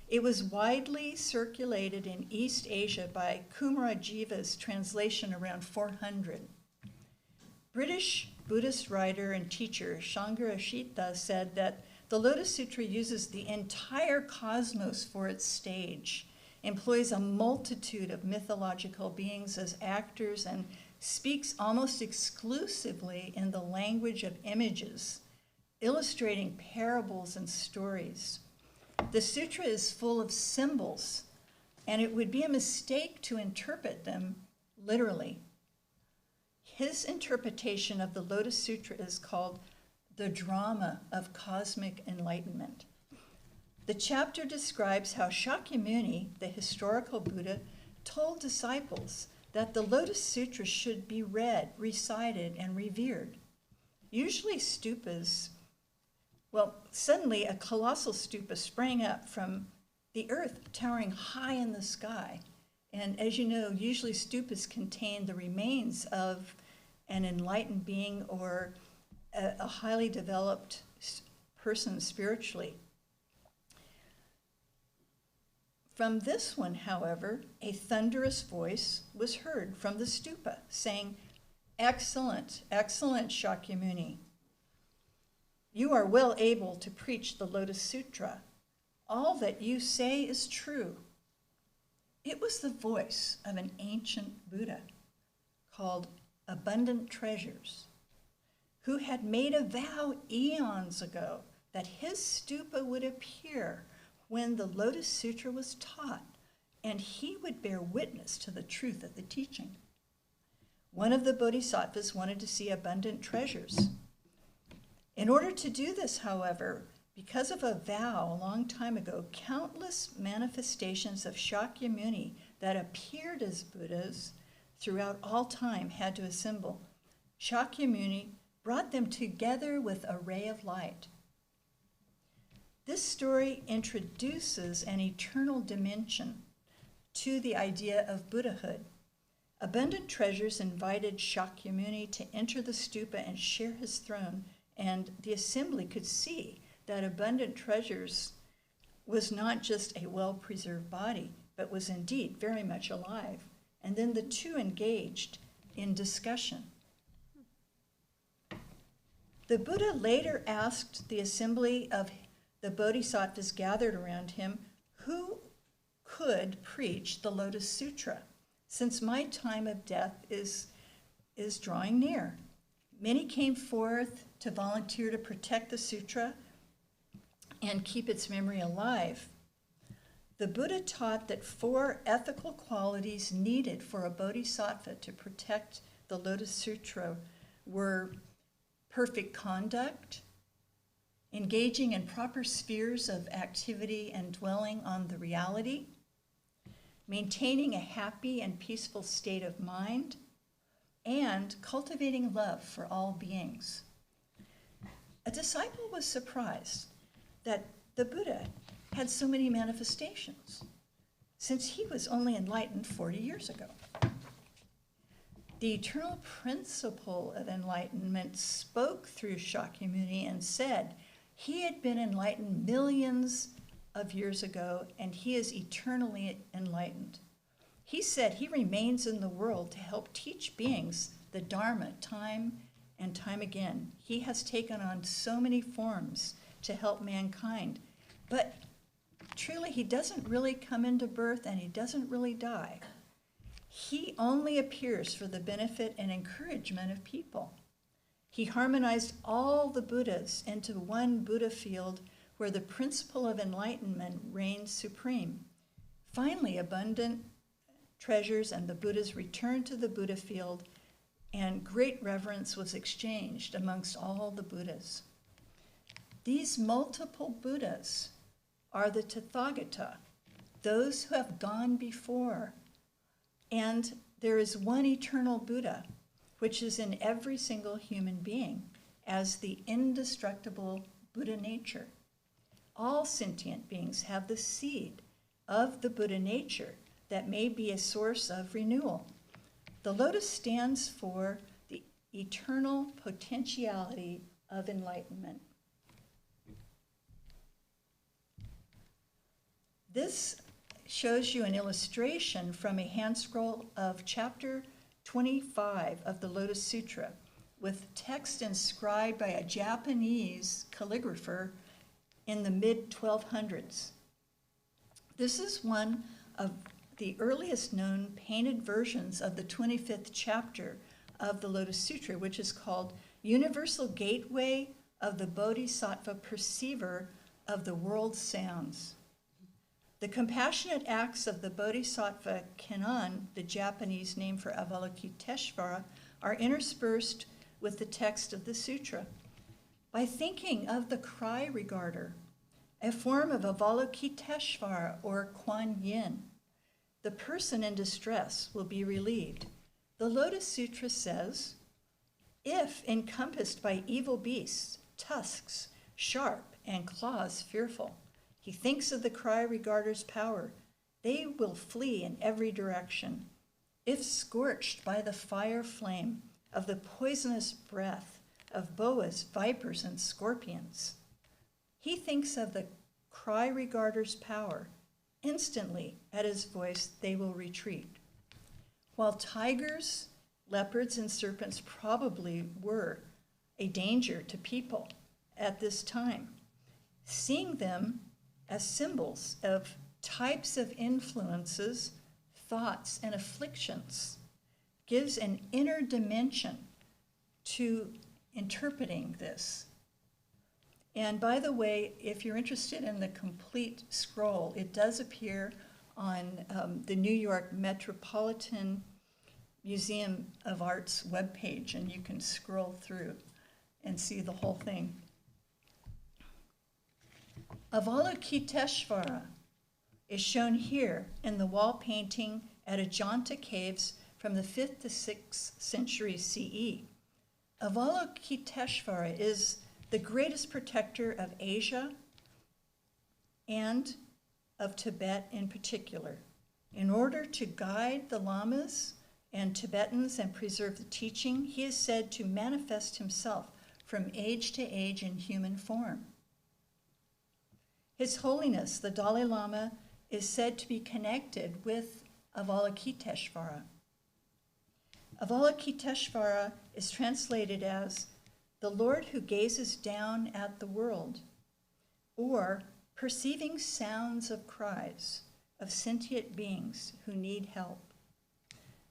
It was widely circulated in East Asia by Kumarajiva's translation around 400. British Buddhist writer and teacher Shankarashita said that the Lotus Sutra uses the entire cosmos for its stage, employs a multitude of mythological beings as actors, and speaks almost exclusively in the language of images, illustrating parables and stories. The sutra is full of symbols, and it would be a mistake to interpret them literally. His interpretation of the Lotus Sutra is called the drama of cosmic enlightenment. The chapter describes how Shakyamuni, the historical Buddha, told disciples that the Lotus Sutra should be read, recited, and revered. Usually stupas, suddenly a colossal stupa sprang up from the earth, towering high in the sky. And as you know, usually stupas contain the remains of an enlightened being or a highly developed person spiritually. From this one, however, a thunderous voice was heard from the stupa saying, "Excellent, excellent, Shakyamuni. You are well able to preach the Lotus Sutra. All that you say is true." It was the voice of an ancient Buddha called Abundant Treasures, who had made a vow eons ago that his stupa would appear when the Lotus Sutra was taught, and he would bear witness to the truth of the teaching. One of the bodhisattvas wanted to see Abundant Treasures. In order to do this, however, because of a vow a long time ago, countless manifestations of Shakyamuni that appeared as Buddhas throughout all time had to assemble. Shakyamuni brought them together with a ray of light. This story introduces an eternal dimension to the idea of Buddhahood. Abundant Treasures invited Shakyamuni to enter the stupa and share his throne, and the assembly could see that Abundant Treasures was not just a well-preserved body, but was indeed very much alive. And then the two engaged in discussion. The Buddha later asked the assembly of the bodhisattvas gathered around him, who could preach the Lotus Sutra, since my time of death is drawing near. Many came forth to volunteer to protect the sutra and keep its memory alive. The Buddha taught that 4 ethical qualities needed for a bodhisattva to protect the Lotus Sutra were perfect conduct, engaging in proper spheres of activity and dwelling on the reality, maintaining a happy and peaceful state of mind, and cultivating love for all beings. A disciple was surprised that the Buddha had so many manifestations, since he was only enlightened 40 years ago. The eternal principle of enlightenment spoke through Shakyamuni and said he had been enlightened millions of years ago, and he is eternally enlightened. He said he remains in the world to help teach beings the Dharma time and time again. He has taken on so many forms to help mankind, but truly he doesn't really come into birth and he doesn't really die. He only appears for the benefit and encouragement of people. He harmonized all the Buddhas into one Buddha field where the principle of enlightenment reigns supreme. Finally, Abundant Treasures and the Buddhas returned to the Buddha field, and great reverence was exchanged amongst all the Buddhas. These multiple Buddhas are the Tathagata, those who have gone before. And there is one eternal Buddha, which is in every single human being as the indestructible Buddha nature. All sentient beings have the seed of the Buddha nature that may be a source of renewal. The lotus stands for the eternal potentiality of enlightenment. This shows you an illustration from a hand scroll of chapter 25 of the Lotus Sutra, with text inscribed by a Japanese calligrapher in the mid-1200s. This is one of the earliest known painted versions of the 25th chapter of the Lotus Sutra, which is called Universal Gateway of the Bodhisattva Perceiver of the World's Sounds. The compassionate acts of the Bodhisattva Kannon, the Japanese name for Avalokiteshvara, are interspersed with the text of the sutra. By thinking of the cry regarder, a form of Avalokiteshvara or Kuan Yin, the person in distress will be relieved. The Lotus Sutra says, if encompassed by evil beasts, tusks, sharp, and claws fearful, he thinks of the cry regarder's power. They will flee in every direction. If scorched by the fire flame of the poisonous breath of boas, vipers, and scorpions, he thinks of the cry regarder's power. Instantly, at his voice, they will retreat. While tigers, leopards, and serpents probably were a danger to people at this time, seeing them as symbols of types of influences, thoughts, and afflictions gives an inner dimension to interpreting this. And by the way, if you're interested in the complete scroll, it does appear on the New York Metropolitan Museum of Art's webpage, and you can scroll through and see the whole thing. Avalokiteshvara is shown here in the wall painting at Ajanta caves from the 5th to 6th century CE. Avalokiteshvara is the greatest protector of Asia and of Tibet in particular. In order to guide the lamas and Tibetans and preserve the teaching, he is said to manifest himself from age to age in human form. His Holiness, the Dalai Lama, is said to be connected with Avalokiteshvara. Avalokiteshvara is translated as the Lord who gazes down at the world, or perceiving sounds of cries of sentient beings who need help.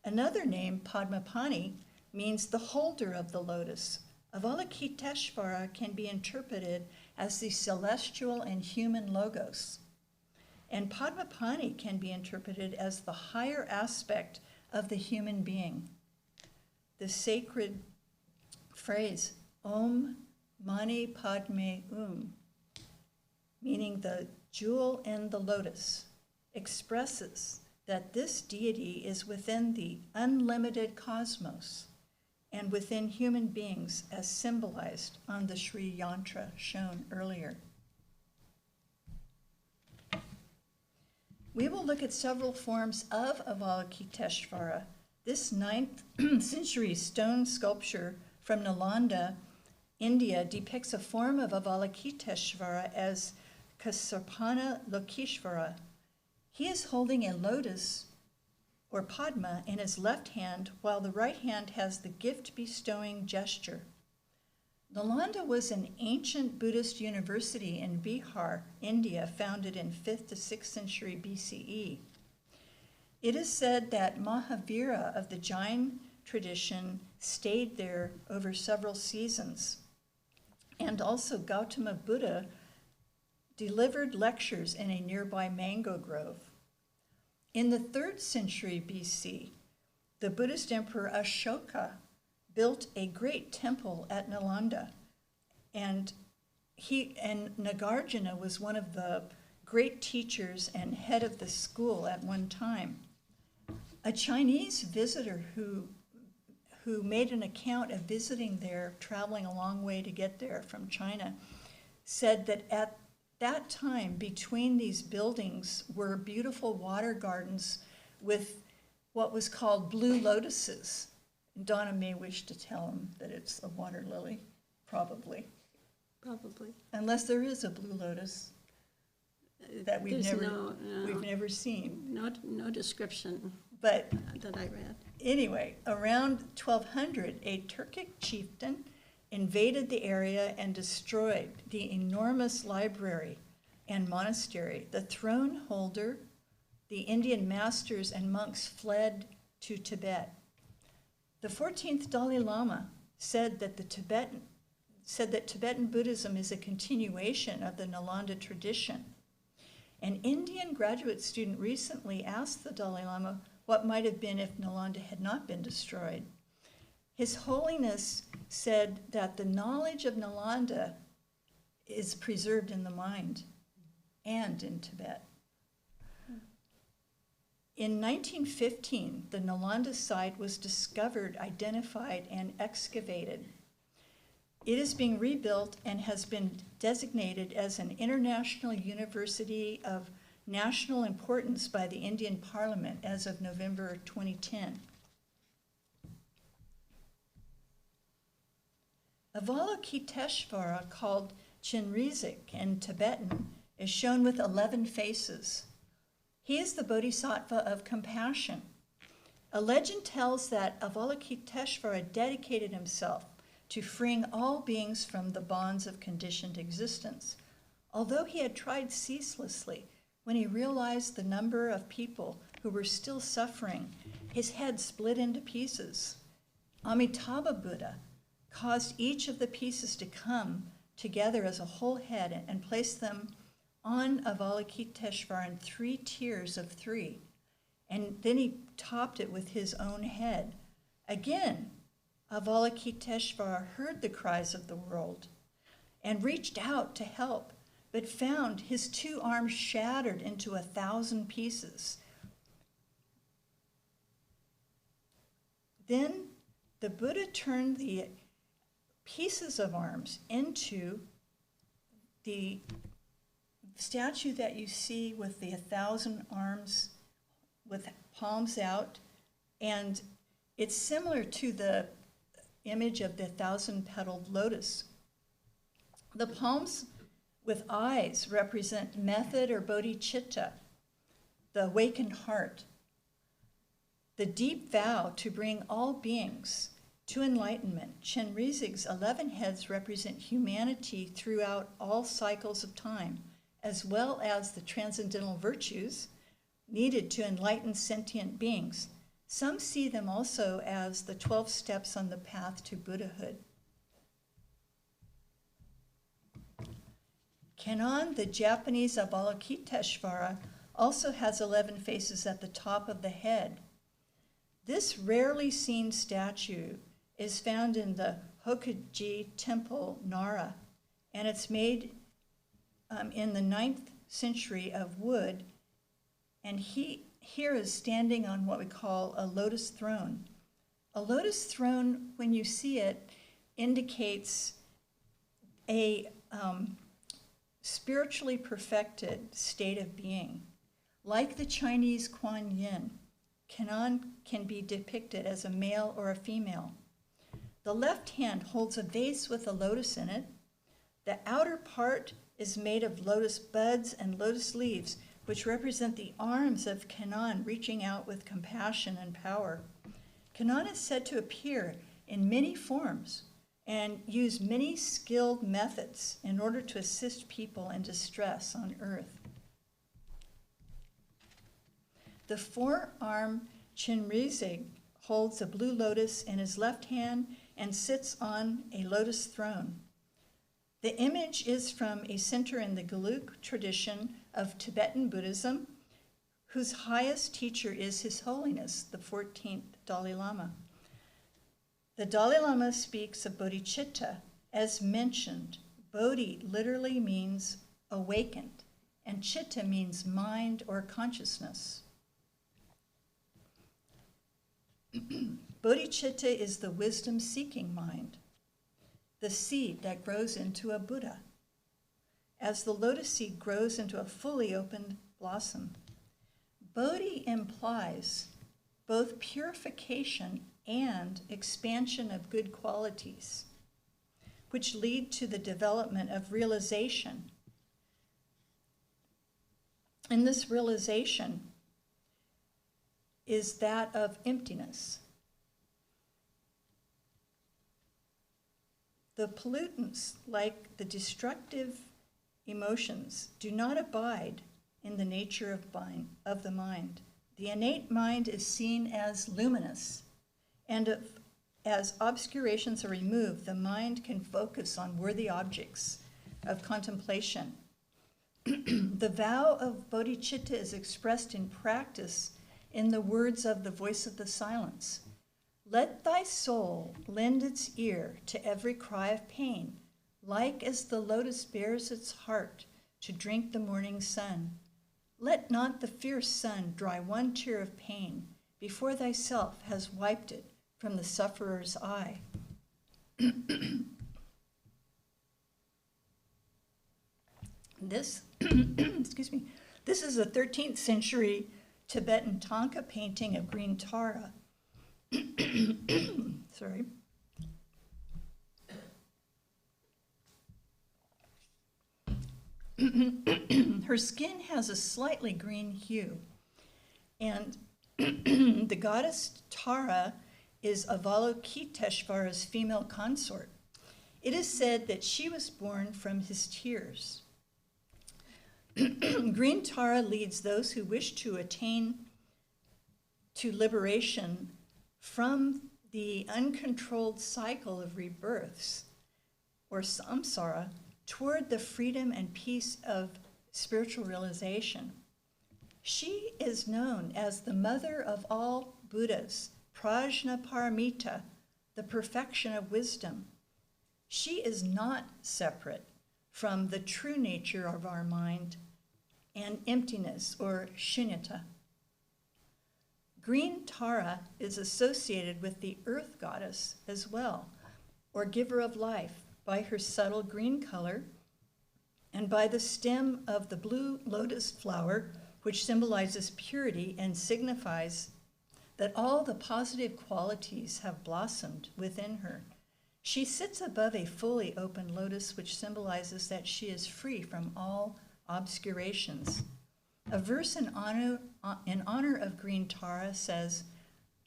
Another name, Padmapani, means the holder of the lotus. Avalokiteshvara can be interpreted as the celestial and human logos. And Padmapani can be interpreted as the higher aspect of the human being. The sacred phrase, Om Mani Padme meaning the jewel in the lotus, expresses that this deity is within the unlimited cosmos and within human beings as symbolized on the Sri Yantra shown earlier. We will look at several forms of Avalokiteshvara. This 9th century stone sculpture from Nalanda, India, depicts a form of Avalokiteshvara as Kasarpana Lokeshvara. He is holding a lotus or Padma in his left hand, while the right hand has the gift-bestowing gesture. Nalanda was an ancient Buddhist university in Bihar, India, founded in 5th to 6th century BCE. It is said that Mahavira of the Jain tradition stayed there over several seasons, and also Gautama Buddha delivered lectures in a nearby mango grove. In the 3rd century BC, the Buddhist emperor Ashoka built a great temple at Nalanda, and Nagarjuna was one of the great teachers and head of the school at one time. A Chinese visitor who made an account of visiting there, traveling a long way to get there from China, said that at that time, between these buildings were beautiful water gardens with what was called blue lotuses. Donna may wish to tell him that it's a water lily, probably. Probably. Unless there is a blue lotus. that we've there's never seen. no description But that I read. anyway, around 1200, a Turkic chieftain invaded the area and destroyed the enormous library and monastery. The throne holder, the Indian masters and monks fled to Tibet. The 14th Dalai Lama said that Tibetan Buddhism is a continuation of the Nalanda tradition. An Indian graduate student recently asked the Dalai Lama what might have been if Nalanda had not been destroyed. His Holiness said that the knowledge of Nalanda is preserved in the mind and in Tibet. In 1915, the Nalanda site was discovered, identified, and excavated. It is being rebuilt and has been designated as an international university of national importance by the Indian Parliament as of November 2010. Avalokiteshvara, called Chenrezig in Tibetan, is shown with 11 faces. He is the bodhisattva of compassion. A legend tells that Avalokiteshvara dedicated himself to freeing all beings from the bonds of conditioned existence. Although he had tried ceaselessly, when he realized the number of people who were still suffering, his head split into pieces. Amitabha Buddha caused each of the pieces to come together as a whole head and place them on Avalokiteshvara in 3 tiers of 3. And then he topped it with his own head. Again, Avalokiteshvara heard the cries of the world and reached out to help, but found his 2 arms shattered into 1,000 pieces. Then the Buddha turned the pieces of arms into the statue that you see with the 1,000 arms with palms out, and it's similar to the image of the 1,000-petaled lotus. The palms with eyes represent method or bodhicitta, the awakened heart, the deep vow to bring all beings to enlightenment. Chenrezig's 11 heads represent humanity throughout all cycles of time, as well as the transcendental virtues needed to enlighten sentient beings. Some see them also as the 12 steps on the path to Buddhahood. Kannon, the Japanese Avalokiteshvara, also has 11 faces at the top of the head. This rarely seen statue is found in the Hokuji Temple, Nara, and it's made in the 9th century of wood, and here is standing on what we call a lotus throne. A lotus throne, when you see it, indicates a spiritually perfected state of being. Like the Chinese Kuan Yin, Kannon can be depicted as a male or a female. The left hand holds a vase with a lotus in it. The outer part is made of lotus buds and lotus leaves, which represent the arms of Kannon reaching out with compassion and power. Kannon is said to appear in many forms and use many skilled methods in order to assist people in distress on earth. The 4-armed Chenrezig holds a blue lotus in his left hand and sits on a lotus throne. The image is from a center in the Gelug tradition of Tibetan Buddhism, whose highest teacher is His Holiness, the 14th Dalai Lama. The Dalai Lama speaks of bodhicitta. As mentioned, bodhi literally means awakened, and chitta means mind or consciousness. Bodhicitta is the wisdom-seeking mind, the seed that grows into a Buddha, as the lotus seed grows into a fully opened blossom. Bodhi implies both purification and expansion of good qualities, which lead to the development of realization. in this realization is that of emptiness. The pollutants, like the destructive emotions, do not abide in the nature of the mind. The innate mind is seen as luminous, and as obscurations are removed, the mind can focus on worthy objects of contemplation. The vow of bodhicitta is expressed in practice in the words of the voice of the silence. Let thy soul lend its ear to every cry of pain, like as the lotus bears its heart to drink the morning sun. Let not the fierce sun dry one tear of pain before thyself has wiped it from the sufferer's eye. This, excuse me, this is a 13th century Tibetan Thangka painting of green Tara. Sorry. Her skin has a slightly green hue, and the goddess Tara is Avalokiteshvara's female consort. It is said that she was born from his tears. Green Tara leads those who wish to attain to liberation from the uncontrolled cycle of rebirths, or samsara, toward the freedom and peace of spiritual realization. She is known as the mother of all Buddhas, Prajnaparamita, the perfection of wisdom. She is not separate from the true nature of our mind and emptiness, or shunyata. Green Tara is associated with the earth goddess as well, or giver of life, by her subtle green color and by the stem of the blue lotus flower, which symbolizes purity and signifies that all the positive qualities have blossomed within her. She sits above a fully open lotus, which symbolizes that she is free from all obscurations. A verse in honor of Green Tara says,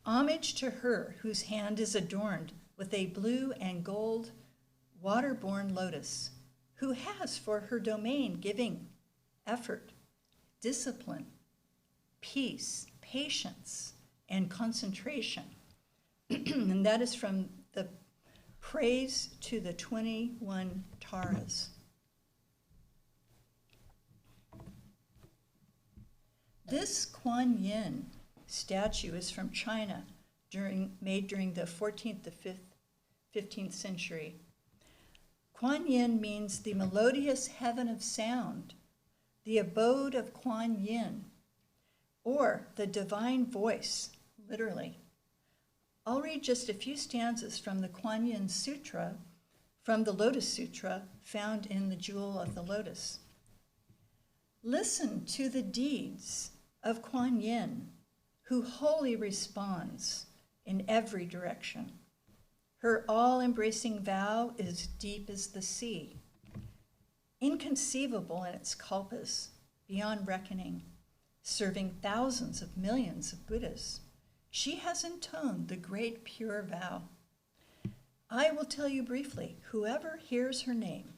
"Homage to her whose hand is adorned with a blue and gold water-borne lotus, who has for her domain giving, effort, discipline, peace, patience, and concentration." And that is from the Praise to the 21 Taras. This Kuan Yin statue is from China, made during the 14th to 15th century. Kuan Yin means the melodious heaven of sound, the abode of Kuan Yin, or the divine voice, literally. I'll read just a few stanzas from the Kuan Yin Sutra, from the Lotus Sutra, found in the Jewel of the Lotus. Listen to the deeds of Kuan Yin, who wholly responds in every direction. Her all-embracing vow is deep as the sea, inconceivable in its kalpas, beyond reckoning, serving thousands of millions of Buddhas. She has intoned the great pure vow. I will tell you briefly, whoever hears her name,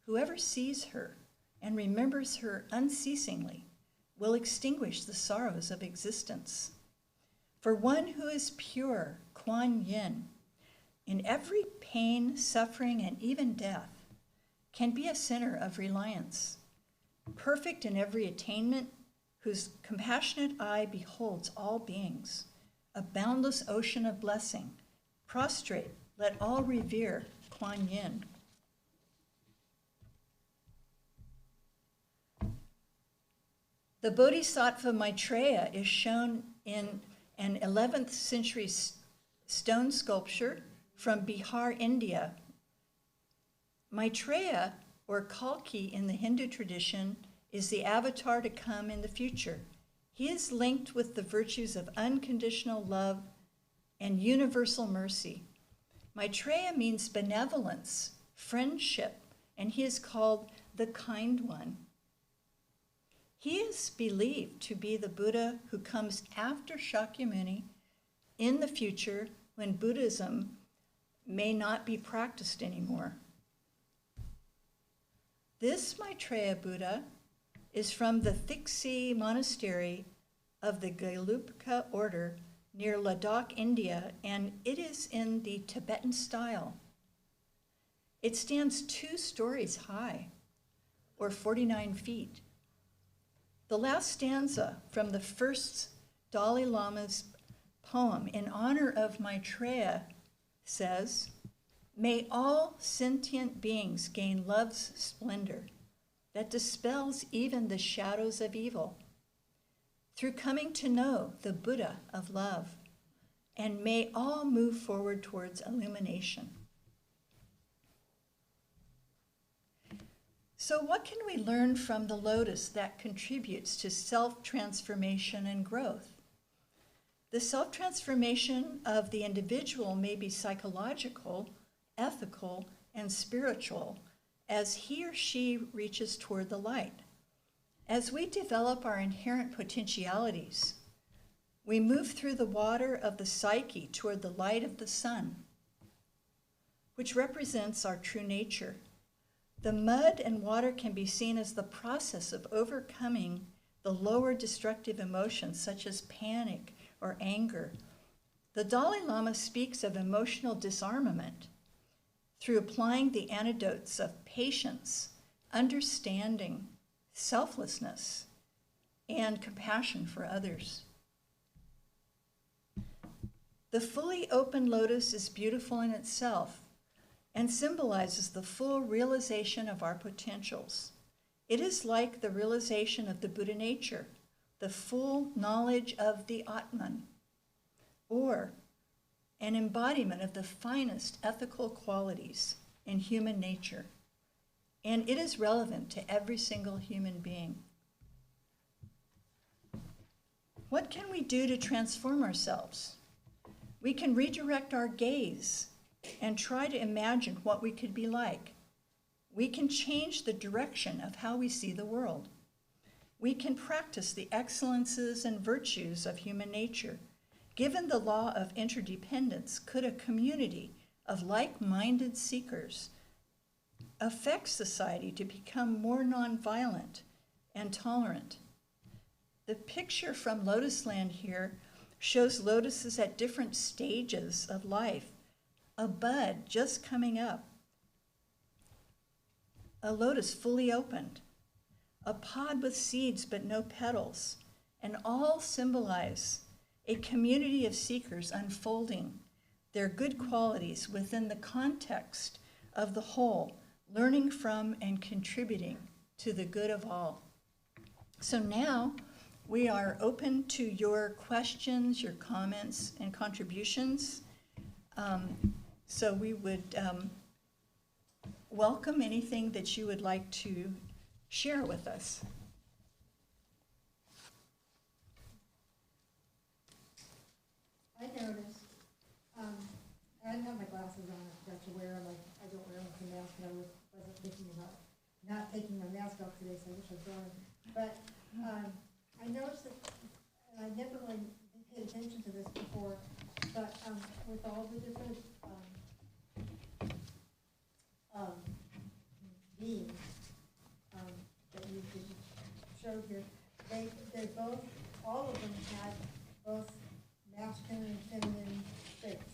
whoever sees her and remembers her unceasingly, will extinguish the sorrows of existence. For one who is pure, Kuan Yin, in every pain, suffering, and even death, can be a center of reliance. Perfect in every attainment, whose compassionate eye beholds all beings, a boundless ocean of blessing. Prostrate, let all revere Kuan Yin. The Bodhisattva Maitreya is shown in an 11th century stone sculpture from Bihar, India. Maitreya, or Kalki in the Hindu tradition, is the avatar to come in the future. He is linked with the virtues of unconditional love and universal mercy. Maitreya means benevolence, friendship, and he is called the kind one. He is believed to be the Buddha who comes after Shakyamuni in the future when Buddhism may not be practiced anymore. This Maitreya Buddha is from the Thiksi monastery of the Gelugpa order near Ladakh, India, and it is in the Tibetan style. It stands 2 stories high, or 49 feet. The last stanza from the first Dalai Lama's poem in honor of Maitreya says, "May all sentient beings gain love's splendor that dispels even the shadows of evil, through coming to know the Buddha of love, and may all move forward towards illumination." So what can we learn from the lotus that contributes to self-transformation and growth? The self-transformation of the individual may be psychological, ethical, and spiritual as he or she reaches toward the light. As we develop our inherent potentialities, we move through the water of the psyche toward the light of the sun, which represents our true nature. The mud and water can be seen as the process of overcoming the lower destructive emotions such as panic or anger. The Dalai Lama speaks of emotional disarmament through applying the antidotes of patience, understanding, selflessness, and compassion for others. The fully open lotus is beautiful in itself and symbolizes the full realization of our potentials. It is like the realization of the Buddha nature, the full knowledge of the Atman, or an embodiment of the finest ethical qualities in human nature. And it is relevant to every single human being. What can we do to transform ourselves? We can redirect our gaze and try to imagine what we could be like. We can change the direction of how we see the world. We can practice the excellences and virtues of human nature. Given the law of interdependence, could a community of like-minded seekers affect society to become more nonviolent and tolerant? The picture from Lotus Land here shows lotuses at different stages of life. A bud just coming up, a lotus fully opened, a pod with seeds but no petals, and all symbolize a community of seekers unfolding their good qualities within the context of the whole, learning from and contributing to the good of all. So now we are open to your questions, your comments, and contributions. So we would welcome anything that you would like to share with us. I noticed, I didn't have my glasses on, I forgot to wear them, I don't wear them with a mask, and I wasn't thinking about not taking my mask off today, so I wish I was going. But I noticed that, and I never really paid attention to this before, but with all the different beings that you showed here, they both, all of them had both masculine and feminine traits.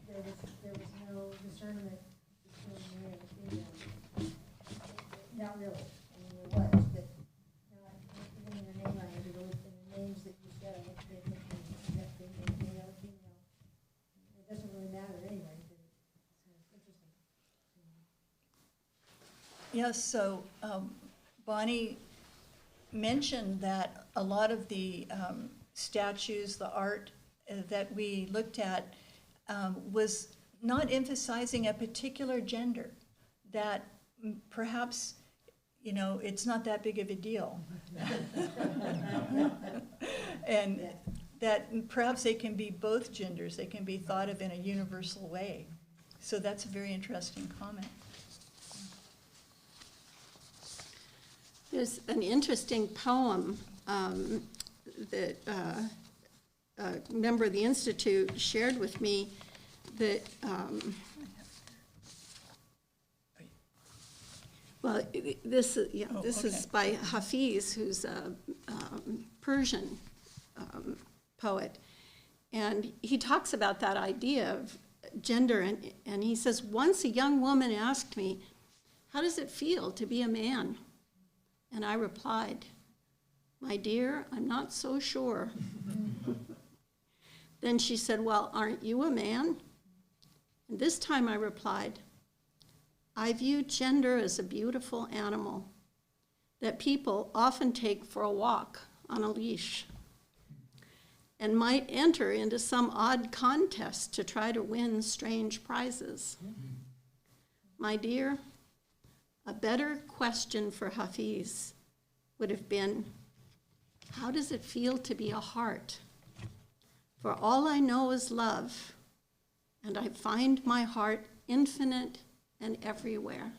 There was no discernment between male and female. Not really. I mean, there was, but not even in the name language, or in the names that you said, I don't pay attention to that thing, male, female. It doesn't really matter anyway, but it's interesting. Yes, so Bonnie mentioned that a lot of the statues, the art that we looked at was not emphasizing a particular gender, that perhaps, you know, it's not that big of a deal. And that perhaps they can be both genders, they can be thought of in a universal way. So that's a very interesting comment. There's an interesting poem that a member of the Institute shared with me that, well, this is by Hafiz, who's a Persian poet. And he talks about that idea of gender, and he says, once a young woman asked me, how does it feel to be a man? And I replied, my dear, I'm not so sure. Then she said, well, aren't you a man? And this time I replied, I view gender as a beautiful animal that people often take for a walk on a leash and might enter into some odd contest to try to win strange prizes. My dear, a better question for Hafiz would have been, how does it feel to be a heart? For all I know is love, and I find my heart infinite and everywhere.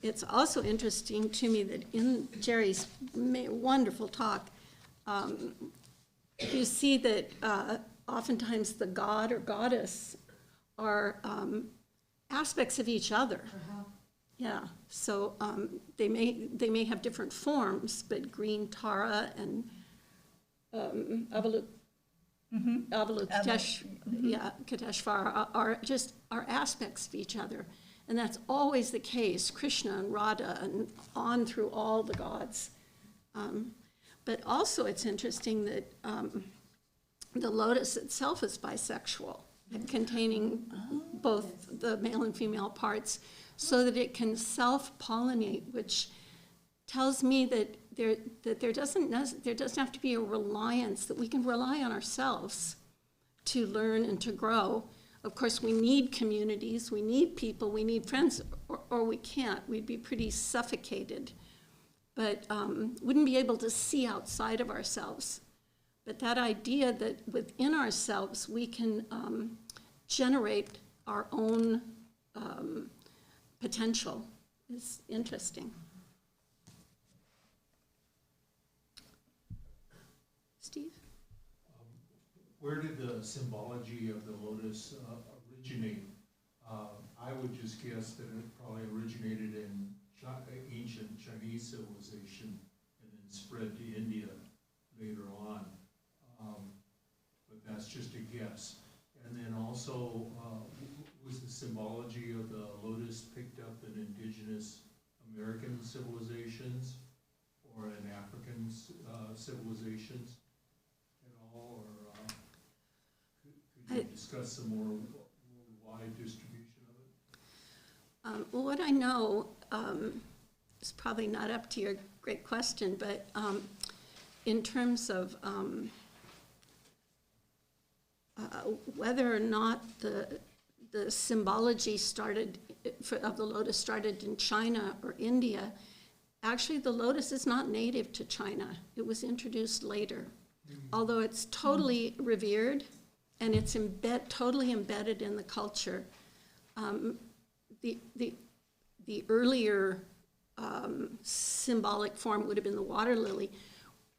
It's also interesting to me that in Gerry's wonderful talk, you see that oftentimes the god or goddess are aspects of each other. Yeah, so they may have different forms, but green Tara and Kateshvara are aspects of each other. And that's always the case, Krishna and Radha and on through all the gods. But also it's interesting that the lotus itself is bisexual, containing both the male and female parts, so that it can self-pollinate, which tells me that there doesn't have to be a reliance, that we can rely on ourselves to learn and to grow. Of course, we need communities, we need people, we need friends, or we can't. We'd be pretty suffocated, but wouldn't be able to see outside of ourselves. But that idea that within ourselves we can generate our own potential is interesting. Steve? Where did the symbology of the lotus originate? I would just guess that it probably originated in ancient Chinese civilization and then spread to India later on. But that's just a guess. And then also, was the symbology of the lotus picked up in indigenous American civilizations or in African civilizations at all? Or could you discuss some more wide distribution of it? Well, what I know is probably not up to your great question, but in terms of whether or not the symbology of the lotus started in China or India, actually the lotus is not native to China. It was introduced later, although it's totally revered and it's totally embedded in the culture. The earlier symbolic form would have been the waterlily,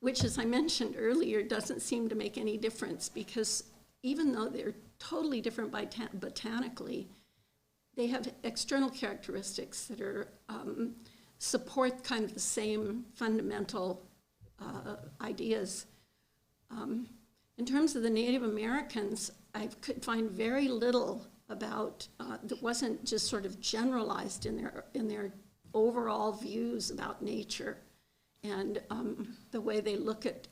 which, as I mentioned earlier, doesn't seem to make any difference, because even though they're totally different botanically, they have external characteristics that are support kind of the same fundamental ideas. In terms of the Native Americans, I could find very little about that wasn't just sort of generalized in their overall views about nature and the way they look at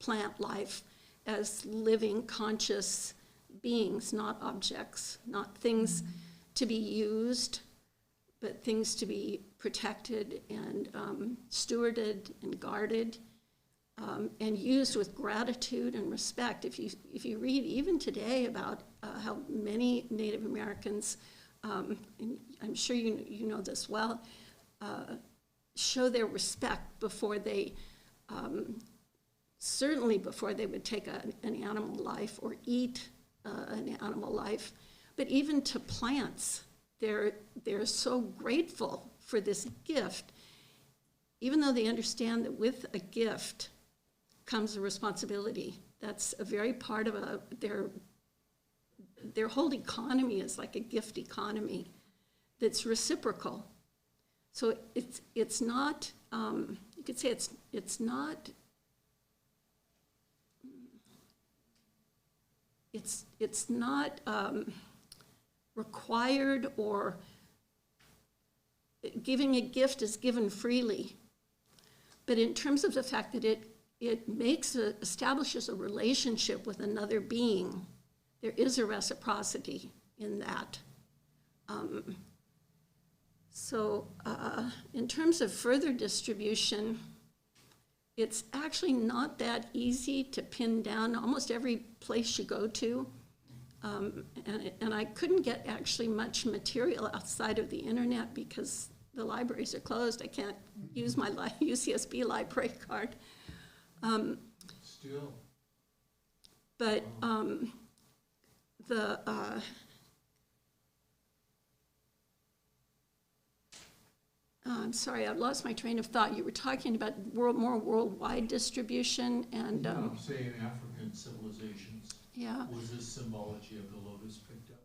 plant life as living, conscious beings, not objects, not things to be used, but things to be protected and stewarded and guarded, and used with gratitude and respect. If you read even today about how many Native Americans, and I'm sure you know this well, show their respect before they, certainly before they would take an animal life or eat an animal life, but even to plants. They're so grateful for this gift, even though they understand that with a gift comes a responsibility. That's a very part of their whole economy is like a gift economy that's reciprocal. So it's not, you could say it's not required, or giving a gift is given freely. But in terms of the fact that it establishes a relationship with another being, there is a reciprocity in that. So in terms of further distribution, it's actually not that easy to pin down almost every place you go to. And I couldn't get actually much material outside of the internet because the libraries are closed. I can't use my UCSB library card. Still. But I'm sorry, I lost my train of thought. You were talking about more worldwide distribution, and I'm saying African civilizations. yeah. Was this symbology of the lotus picked up?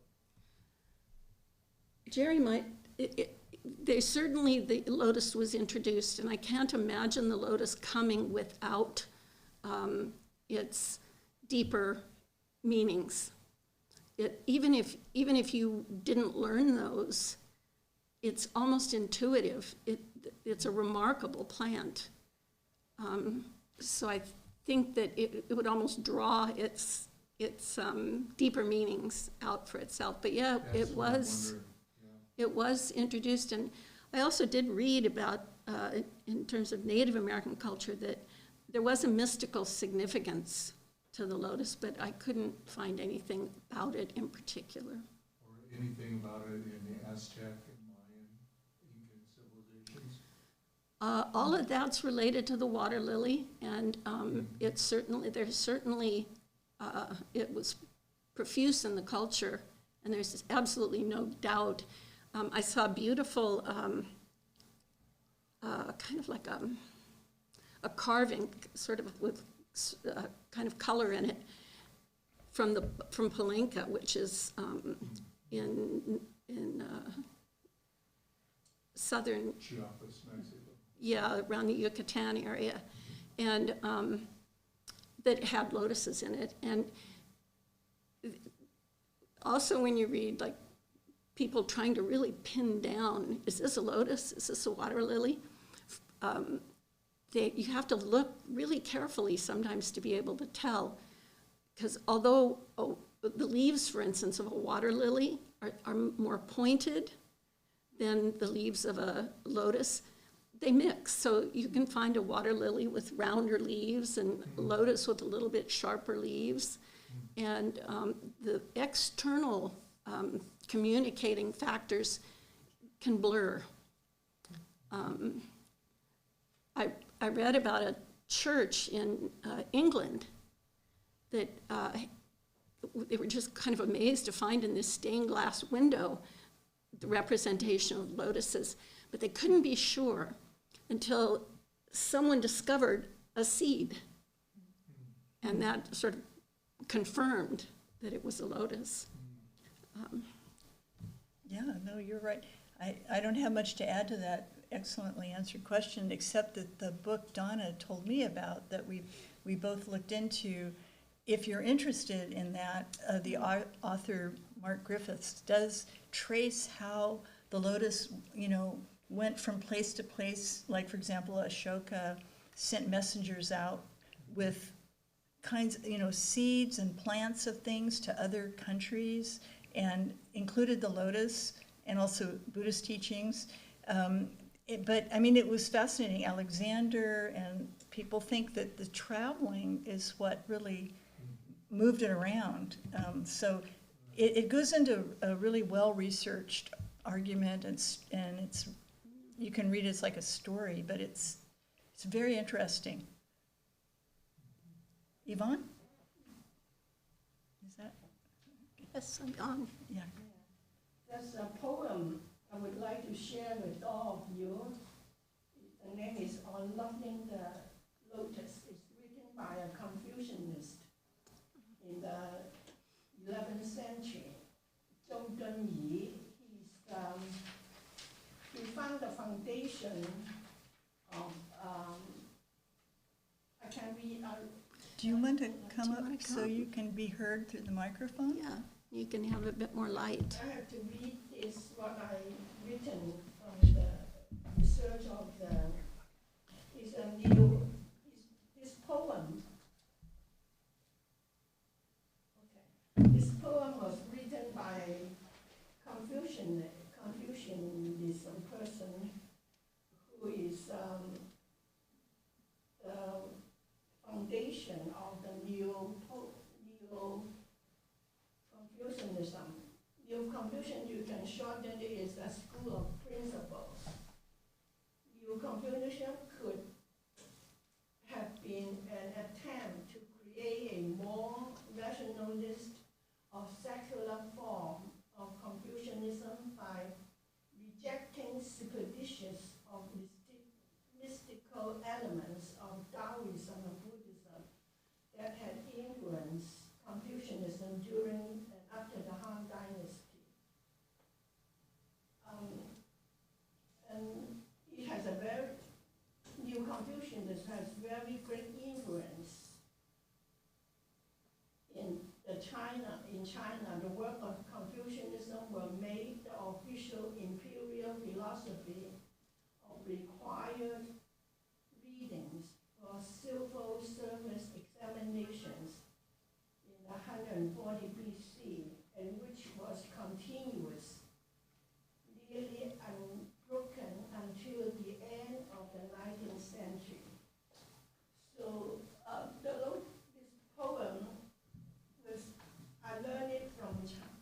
Gerry might. The lotus was introduced, and I can't imagine the lotus coming without its deeper meanings. Even if you didn't learn those, it's almost intuitive. It's a remarkable plant. So I think that it would almost draw its deeper meanings out for itself. But yeah, That's what I'm wondering. it was introduced. And I also did read about, in terms of Native American culture, that there was a mystical significance to the lotus, but I couldn't find anything about it in particular. Or anything about it in the Aztec and Mayan, Incan civilizations? All of that's related to the waterlily, and it was profuse in the culture, and there's absolutely no doubt. I saw beautiful, kind of like a carving, sort of with kind of color in it, from Palenque, which is in southern Chiapas, Mexico. Yeah, around the Yucatan area, and that had lotuses in it. And also when you read like people trying to really pin down, is this a lotus? Is this a water lily? You have to look really carefully sometimes to be able to tell, because although the leaves, for instance, of a water lily are more pointed than the leaves of a lotus, they mix. So you can find a water lily with rounder leaves and a lotus with a little bit sharper leaves. And the external communicating factors can blur. I read about a church in England that they were just kind of amazed to find in this stained glass window the representation of lotuses, but they couldn't be sure until someone discovered a seed, and that sort of confirmed that it was a lotus. Yeah, no, you're right. I don't have much to add to that excellently answered question, except that the book Donna told me about that we both looked into. If you're interested in that, the author Mark Griffiths does trace how the lotus, went from place to place. Like, for example, Ashoka sent messengers out with kinds, seeds and plants of things to other countries, and included the lotus and also Buddhist teachings. But it was fascinating. Alexander, and people think that the traveling is what really moved it around. So it goes into a really well-researched argument, and it's you can read it as like a story, but it's very interesting. Yvonne? Is that? Yes, I'm on. Yeah. There's a poem I would like to share with all of you. The name is On Loving the Lotus. It's written by a Confucianist in the 11th century. Zhou Dunyi. He found the foundation of, I can read. Do you want to come you up wanna so come? you can be heard through the microphone? Yeah, you can have a bit more light. I have to read is what I written from the research of is a new, this poem. Okay. This poem was written by Confucianism person who is the foundation of the neo Confucianism. Neo Confucian, you can shorten it, is a school of principles. Neo Confucianism could have been an attempt to create a more rationalist or secular form of Confucianism by rejecting superstitious or mystical elements of Taoism and Buddhism that had influenced Confucianism during and after the Han Dynasty. And it has a very, New Confucianism has very great influence in China. The work of Confucianism were made the official imperial philosophy of required readings for civil service examinations in 140 BC, and which was continuous, nearly unbroken until the end of the 19th century. So this poem was, I learned it from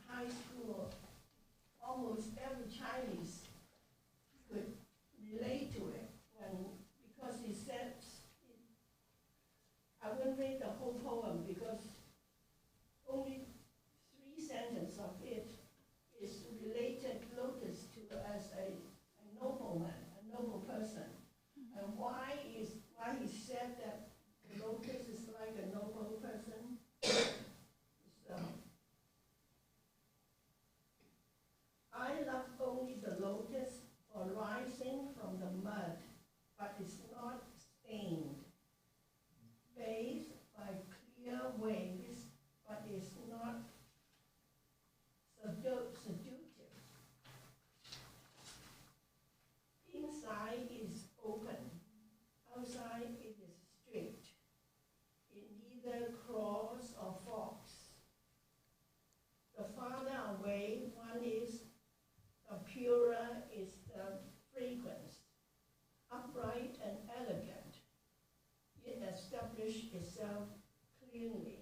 high school. Almost every Chinese could relate to it because he said, I won't read the whole poem because only 3 sentences of it is related Lotus to as a nobleman, a noble person. And why he said that the Lotus is like a noble person? I love only the lotus for rising from the mud, but is not stained, bathed by clear waves, but is not seductive. Inside is open, outside it is strict. It neither crawls or fogs. The farther away one is, the purer is the fragrance. Upright and elegant, it establishes itself cleanly.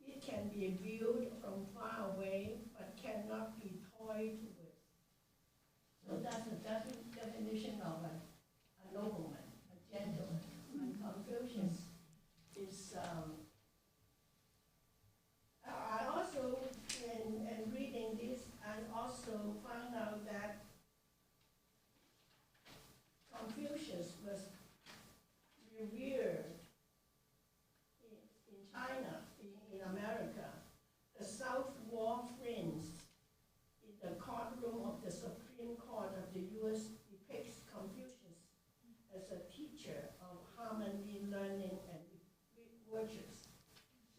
It can be viewed from far away, but cannot be toyed with. So that's the definition of a nobleman, a gentleman. And Confucius is, I also, in reading this, I also found out that Confucius was revered in China, in America. The South Wall friends in the courtroom of the Supreme Court of the U.S. depicts Confucius as a teacher of harmony, learning, and virtues.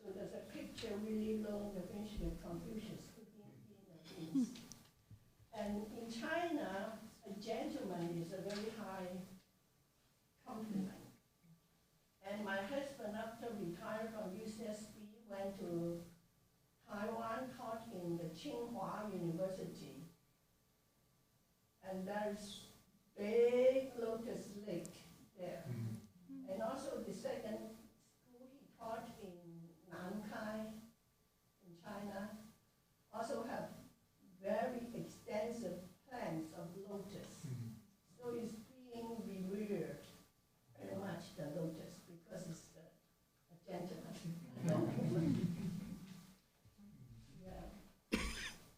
So there's a picture really long definition of Confucius in a piece. And in China, a gentleman is a very high compliment. And my husband, after retired from UCSB, went to Taiwan, taught in the Tsinghua University. And there's big Lotus Lake there. And also the second school he taught in Nankai, in China, also have very extensive plants of lotus. So it's being revered very much, the lotus, because it's a gentleman. Yeah.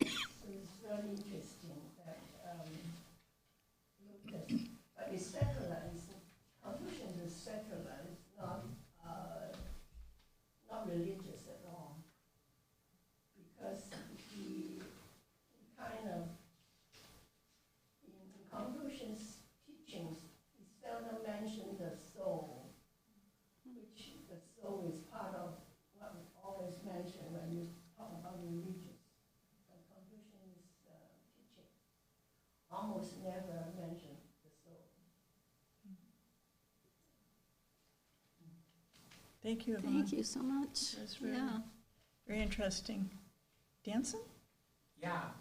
So it's very interesting that almost never mention the soul. Thank you, Yvonne. Thank you so much. That's really Yeah. very interesting. Danson? Yeah,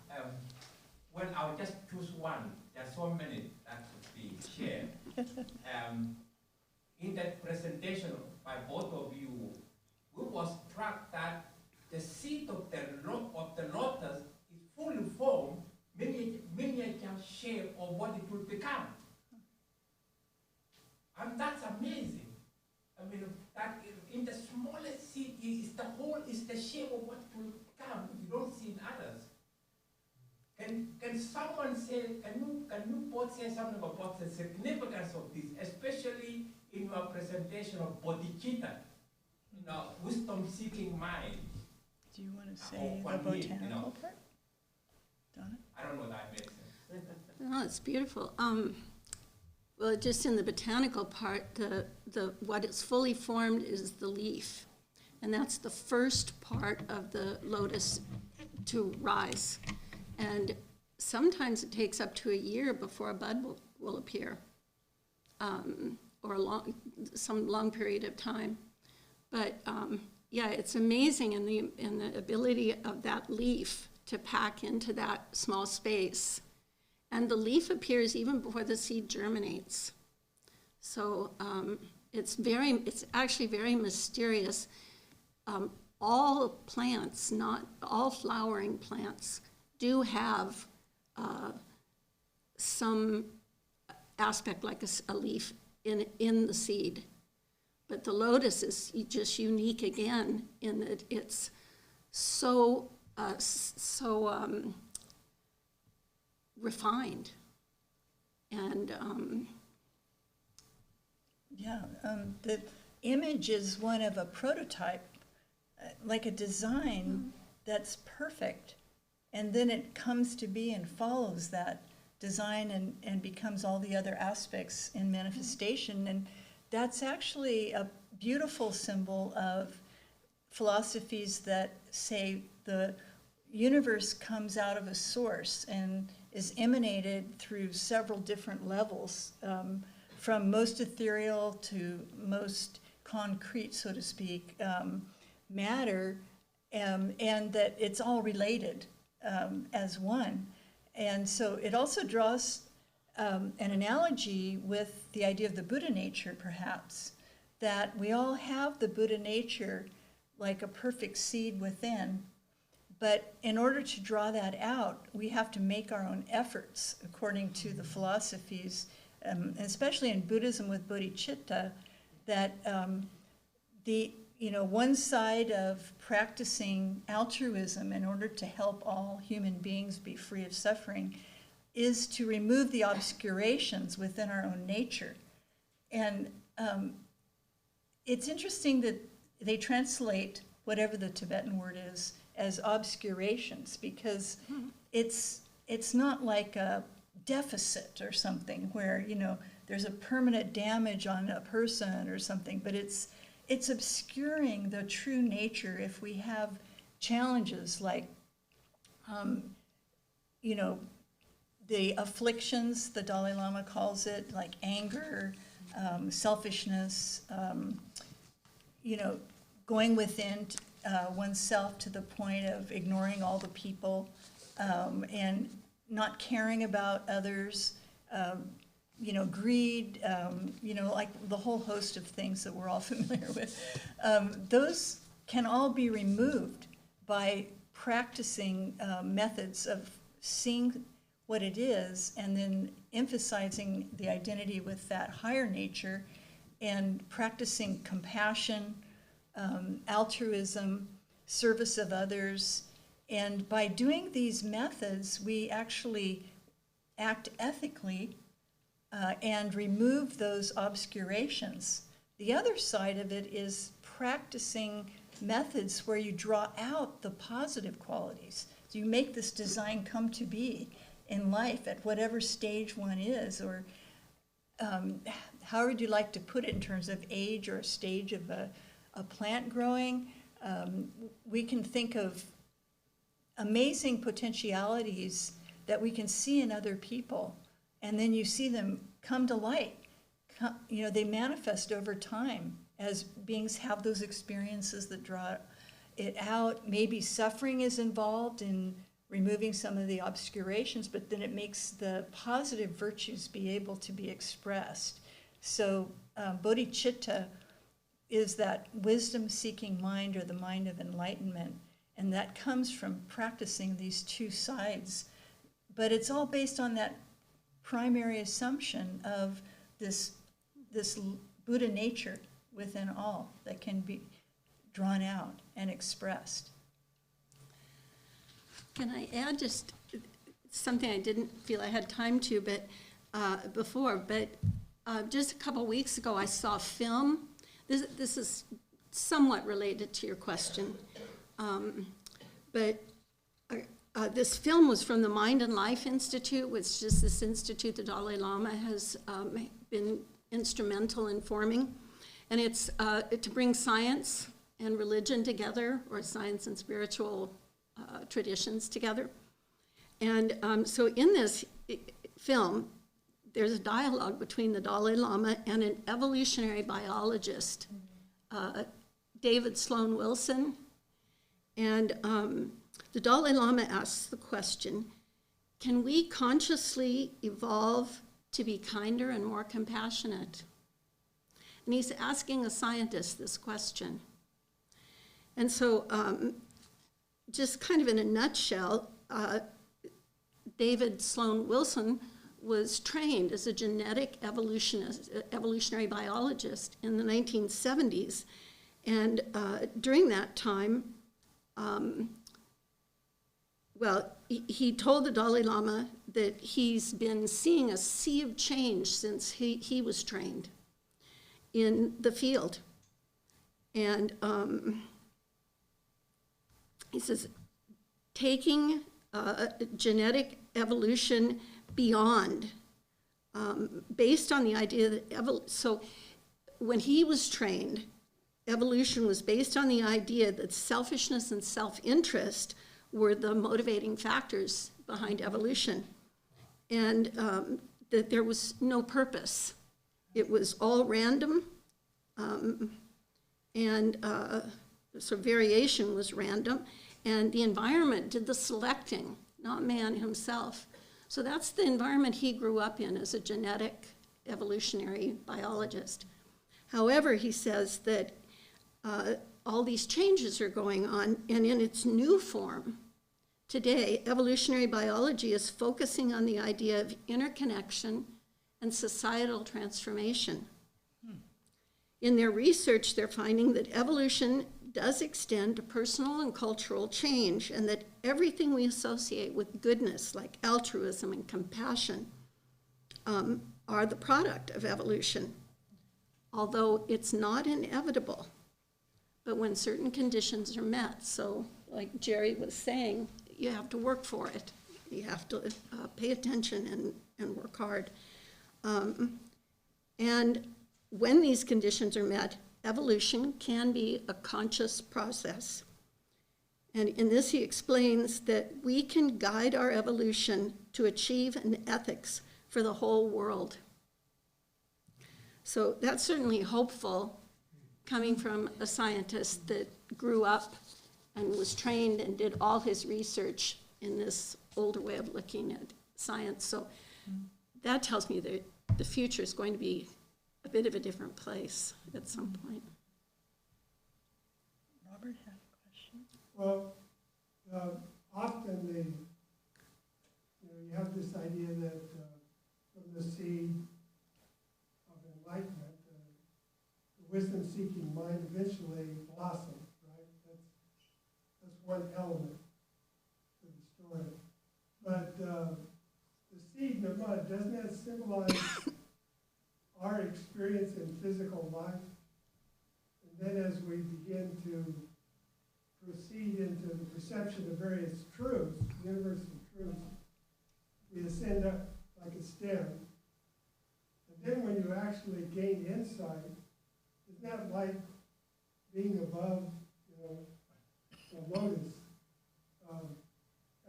well, I'll just choose one. There are so many that could be shared. In that presentation by both of you, we was struck that the seed of the lotus is fully formed, miniature shape of what it will become. And that's amazing. I mean, that in the smallest seed is the shape of what it will become. You don't see in others. Can someone say, can you both say something about the significance of this, especially in your presentation of bodhicitta, wisdom-seeking mind? Do you want to say Oh, the one botanical here, part? Donna? I don't know if that makes sense. No, it's beautiful. Well, just in the botanical part, what is fully formed is the leaf, and that's the first part of the lotus to rise. And sometimes it takes up to a year before a bud will appear, or some long period of time. But yeah, it's amazing in the ability of that leaf to pack into that small space. And the leaf appears even before the seed germinates. So it's actually very mysterious. All plants, not all flowering plants, do have some aspect like a leaf in the seed. But the lotus is just unique again in that it's so refined. And the image is one of a prototype, like a design that's perfect. And then it comes to be and follows that design and becomes all the other aspects in manifestation. And that's actually a beautiful symbol of philosophies that say the universe comes out of a source and is emanated through several different levels, from most ethereal to most concrete, so to speak, matter, and that it's all related as one. And so it also draws an analogy with the idea of the Buddha nature, perhaps, that we all have the Buddha nature like a perfect seed within. But in order to draw that out, we have to make our own efforts, according to the philosophies, especially in Buddhism with bodhicitta, that one side of practicing altruism in order to help all human beings be free of suffering is to remove the obscurations within our own nature. And it's interesting that they translate whatever the Tibetan word is as obscurations, because it's not like a deficit or something where there's a permanent damage on a person or something, but it's obscuring the true nature if we have challenges like the afflictions, the Dalai Lama calls it, like anger, selfishness, going within oneself to the point of ignoring all the people, and not caring about others, greed, like the whole host of things that we're all familiar with. Those can all be removed by practicing methods of seeing what it is and then emphasizing the identity with that higher nature and practicing compassion, altruism, service of others. And by doing these methods, we actually act ethically and remove those obscurations. The other side of it is practicing methods where you draw out the positive qualities. So you make this design come to be in life at whatever stage one is, or how would you like to put it in terms of age or a stage of a plant growing? We can think of amazing potentialities that we can see in other people and then you see them come to light. They manifest over time as beings have those experiences that draw it out. Maybe suffering is involved in removing some of the obscurations, but then it makes the positive virtues be able to be expressed. So bodhicitta is that wisdom-seeking mind, or the mind of enlightenment, and that comes from practicing these two sides. But it's all based on that primary assumption of this Buddha nature within all that can be drawn out and expressed. Can I add just something I didn't feel I had time to, but just a couple weeks ago I saw a film. This is somewhat related to your question, this film was from the Mind and Life Institute, which is this institute the Dalai Lama has been instrumental in forming, and it's to bring science and religion together, or science and spiritual traditions together. And so in this film, there's a dialogue between the Dalai Lama and an evolutionary biologist, David Sloan Wilson. And the Dalai Lama asks the question, can we consciously evolve to be kinder and more compassionate? And he's asking a scientist this question. And so just kind of in a nutshell, David Sloan Wilson was trained as a genetic evolutionary biologist in the 1970s. And during that time, he told the Dalai Lama that he's been seeing a sea of change since he was trained in the field. And he says, taking genetic evolution beyond, based on the idea that, so when he was trained, evolution was based on the idea that selfishness and self-interest were the motivating factors behind evolution, and that there was no purpose. It was all random, and so variation was random, and the environment did the selecting, not man himself. So that's the environment he grew up in as a genetic evolutionary biologist. However, he says that all these changes are going on, and in its new form, today, evolutionary biology is focusing on the idea of interconnection and societal transformation. In their research, they're finding that evolution does extend to personal and cultural change, and that everything we associate with goodness, like altruism and compassion, are the product of evolution, although it's not inevitable. But when certain conditions are met, so like Gerry was saying, you have to work for it. You have to pay attention and work hard. And when these conditions are met, evolution can be a conscious process. And in this, he explains that we can guide our evolution to achieve an ethics for the whole world. So that's certainly hopeful, coming from a scientist that grew up and was trained and did all his research in this older way of looking at science. So that tells me that the future is going to be a bit of a different place at some point. Robert had a question. Well, often you have this idea that from the seed of enlightenment, the wisdom-seeking mind eventually blossoms, right? That's one element to the story. But the seed in the mud, doesn't that symbolize our experience in physical life? And then as we begin to proceed into the perception of various truths, universal truths, we ascend up like a stem. And then when you actually gain insight, isn't that like being above, the lotus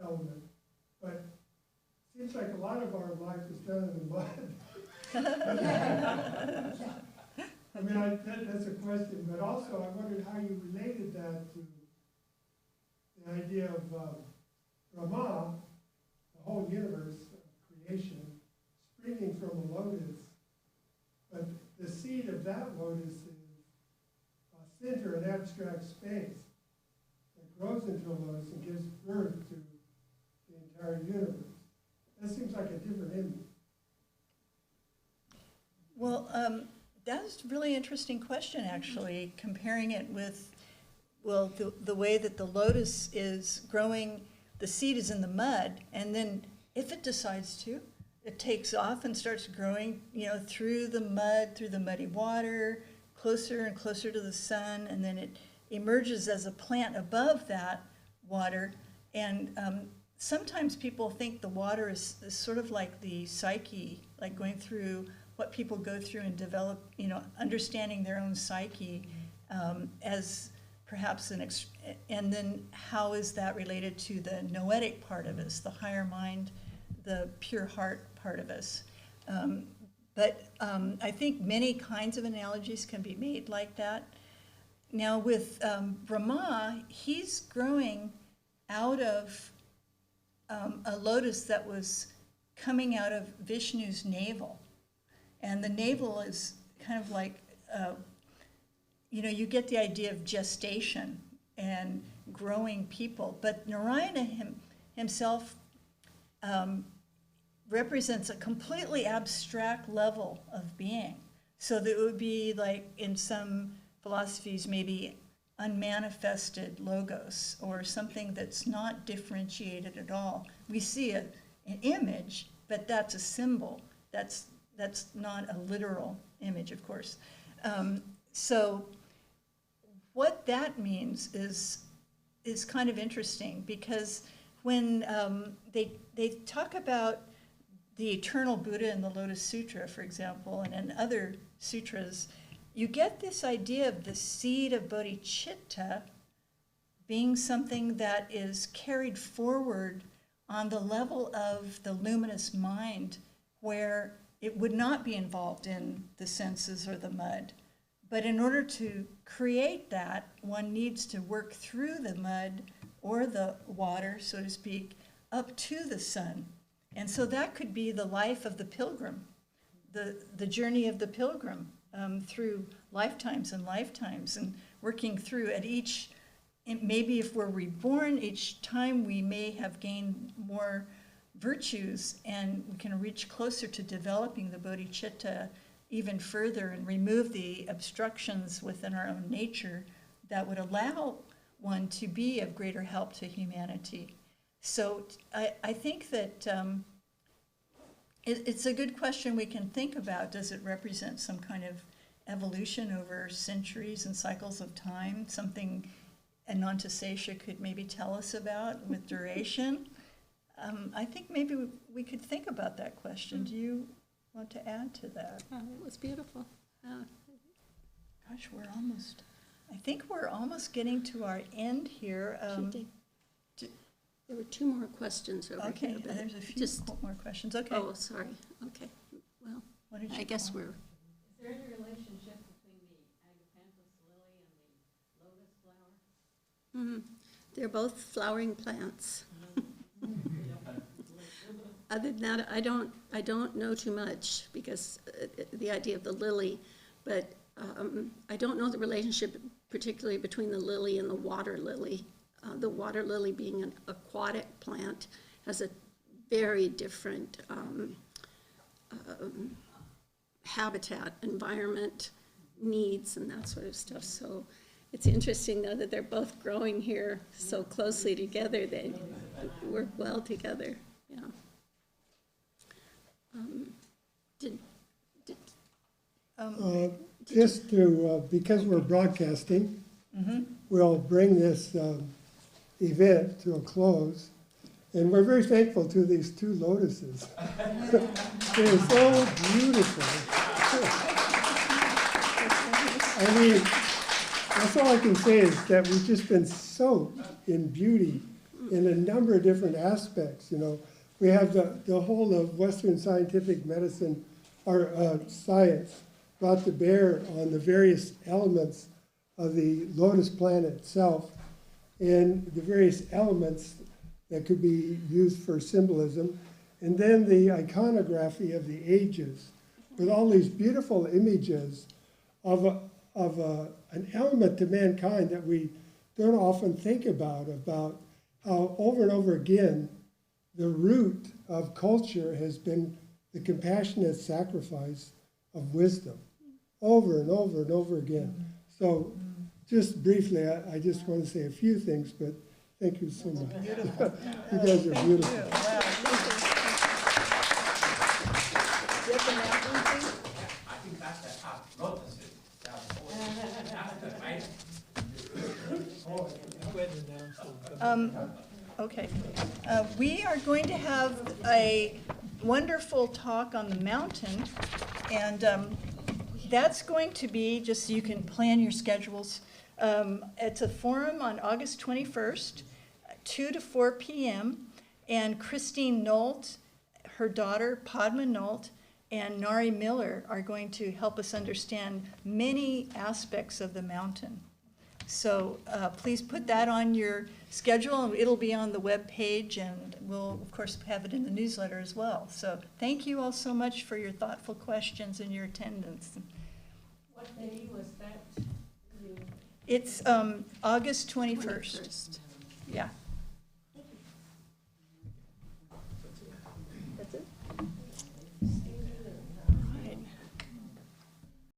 element? But seems like a lot of our life is done in the mud. I mean, that's a question, but also I wondered how you related that to the idea of Brahma, the whole universe of creation, springing from a lotus, but the seed of that lotus is a center, an abstract space that grows into a lotus and gives birth to the entire universe. That seems like a different image. Well, that's a really interesting question, actually, comparing it with, well, the way that the lotus is growing, the seed is in the mud, and then if it decides to, it takes off and starts growing, through the mud, through the muddy water, closer and closer to the sun, and then it emerges as a plant above that water. And sometimes people think the water is sort of like the psyche, like going through what people go through and develop, understanding their own psyche as perhaps and then how is that related to the noetic part of us, the higher mind, the pure heart part of us. But I think many kinds of analogies can be made like that. Now with Brahma, he's growing out of a lotus that was coming out of Vishnu's navel. And the navel is kind of like, you get the idea of gestation and growing people. But Narayana himself represents a completely abstract level of being. So that it would be like in some philosophies, maybe unmanifested logos or something that's not differentiated at all. We see an image, but that's a symbol. That's not a literal image, of course. So what that means is kind of interesting, because when they talk about the eternal Buddha in the Lotus Sutra, for example, and in other sutras, you get this idea of the seed of bodhicitta being something that is carried forward on the level of the luminous mind, where it would not be involved in the senses or the mud. But in order to create that, one needs to work through the mud or the water, so to speak, up to the sun. And so that could be the life of the pilgrim, the journey of the pilgrim through lifetimes and lifetimes, and working through at each, maybe if we're reborn, each time we may have gained more virtues, and we can reach closer to developing the bodhicitta even further and remove the obstructions within our own nature that would allow one to be of greater help to humanity. So I think that it's a good question we can think about. Does it represent some kind of evolution over centuries and cycles of time, something Ananta Sesha could maybe tell us about with duration? I think maybe we could think about that question. Do you want to add to that? It was beautiful. Gosh, I think we're almost getting to our end here. There were two more questions over Okay, here. but there's a few just, more questions. Okay. Oh, sorry. Okay. Well, What did you I guess call? we're, Is there any relationship between the agapanthus lily and the lotus flower? they're both flowering plants. Other than that, I don't know too much, because the idea of the lily, but I don't know the relationship particularly between the lily and the water lily. The water lily, being an aquatic plant, has a very different habitat, environment, needs, and that sort of stuff. So it's interesting, though, that they're both growing here so closely together. They work well together. Yeah. Just to, because we're broadcasting, we'll bring this event to a close. And we're very thankful to these two lotuses. They're so beautiful. I mean, that's all I can say is that we've just been soaked in beauty in a number of different aspects, we have the whole of Western scientific medicine, or science, brought to bear on the various elements of the lotus plant itself and the various elements that could be used for symbolism. And then the iconography of the ages with all these beautiful images of an element to mankind that we don't often think about how over and over again the root of culture has been the compassionate sacrifice of wisdom, over and over and over again. So just briefly, I just want to say a few things, but thank you so much. You guys are beautiful. Wow, thank you. Do you have the map, Lindsay? I think that's the Lotus. Okay. We are going to have a wonderful talk on the mountain, and that's going to be, just so you can plan your schedules, it's a forum on August 21st, 2 to 4 p.m., and Christine Nolt, her daughter Padma Nolt, and Nari Miller are going to help us understand many aspects of the mountain. So please put that on your schedule, and it'll be on the web page, and we'll, of course, have it in the newsletter as well. So thank you all so much for your thoughtful questions and your attendance. What day was that? It's August 21st.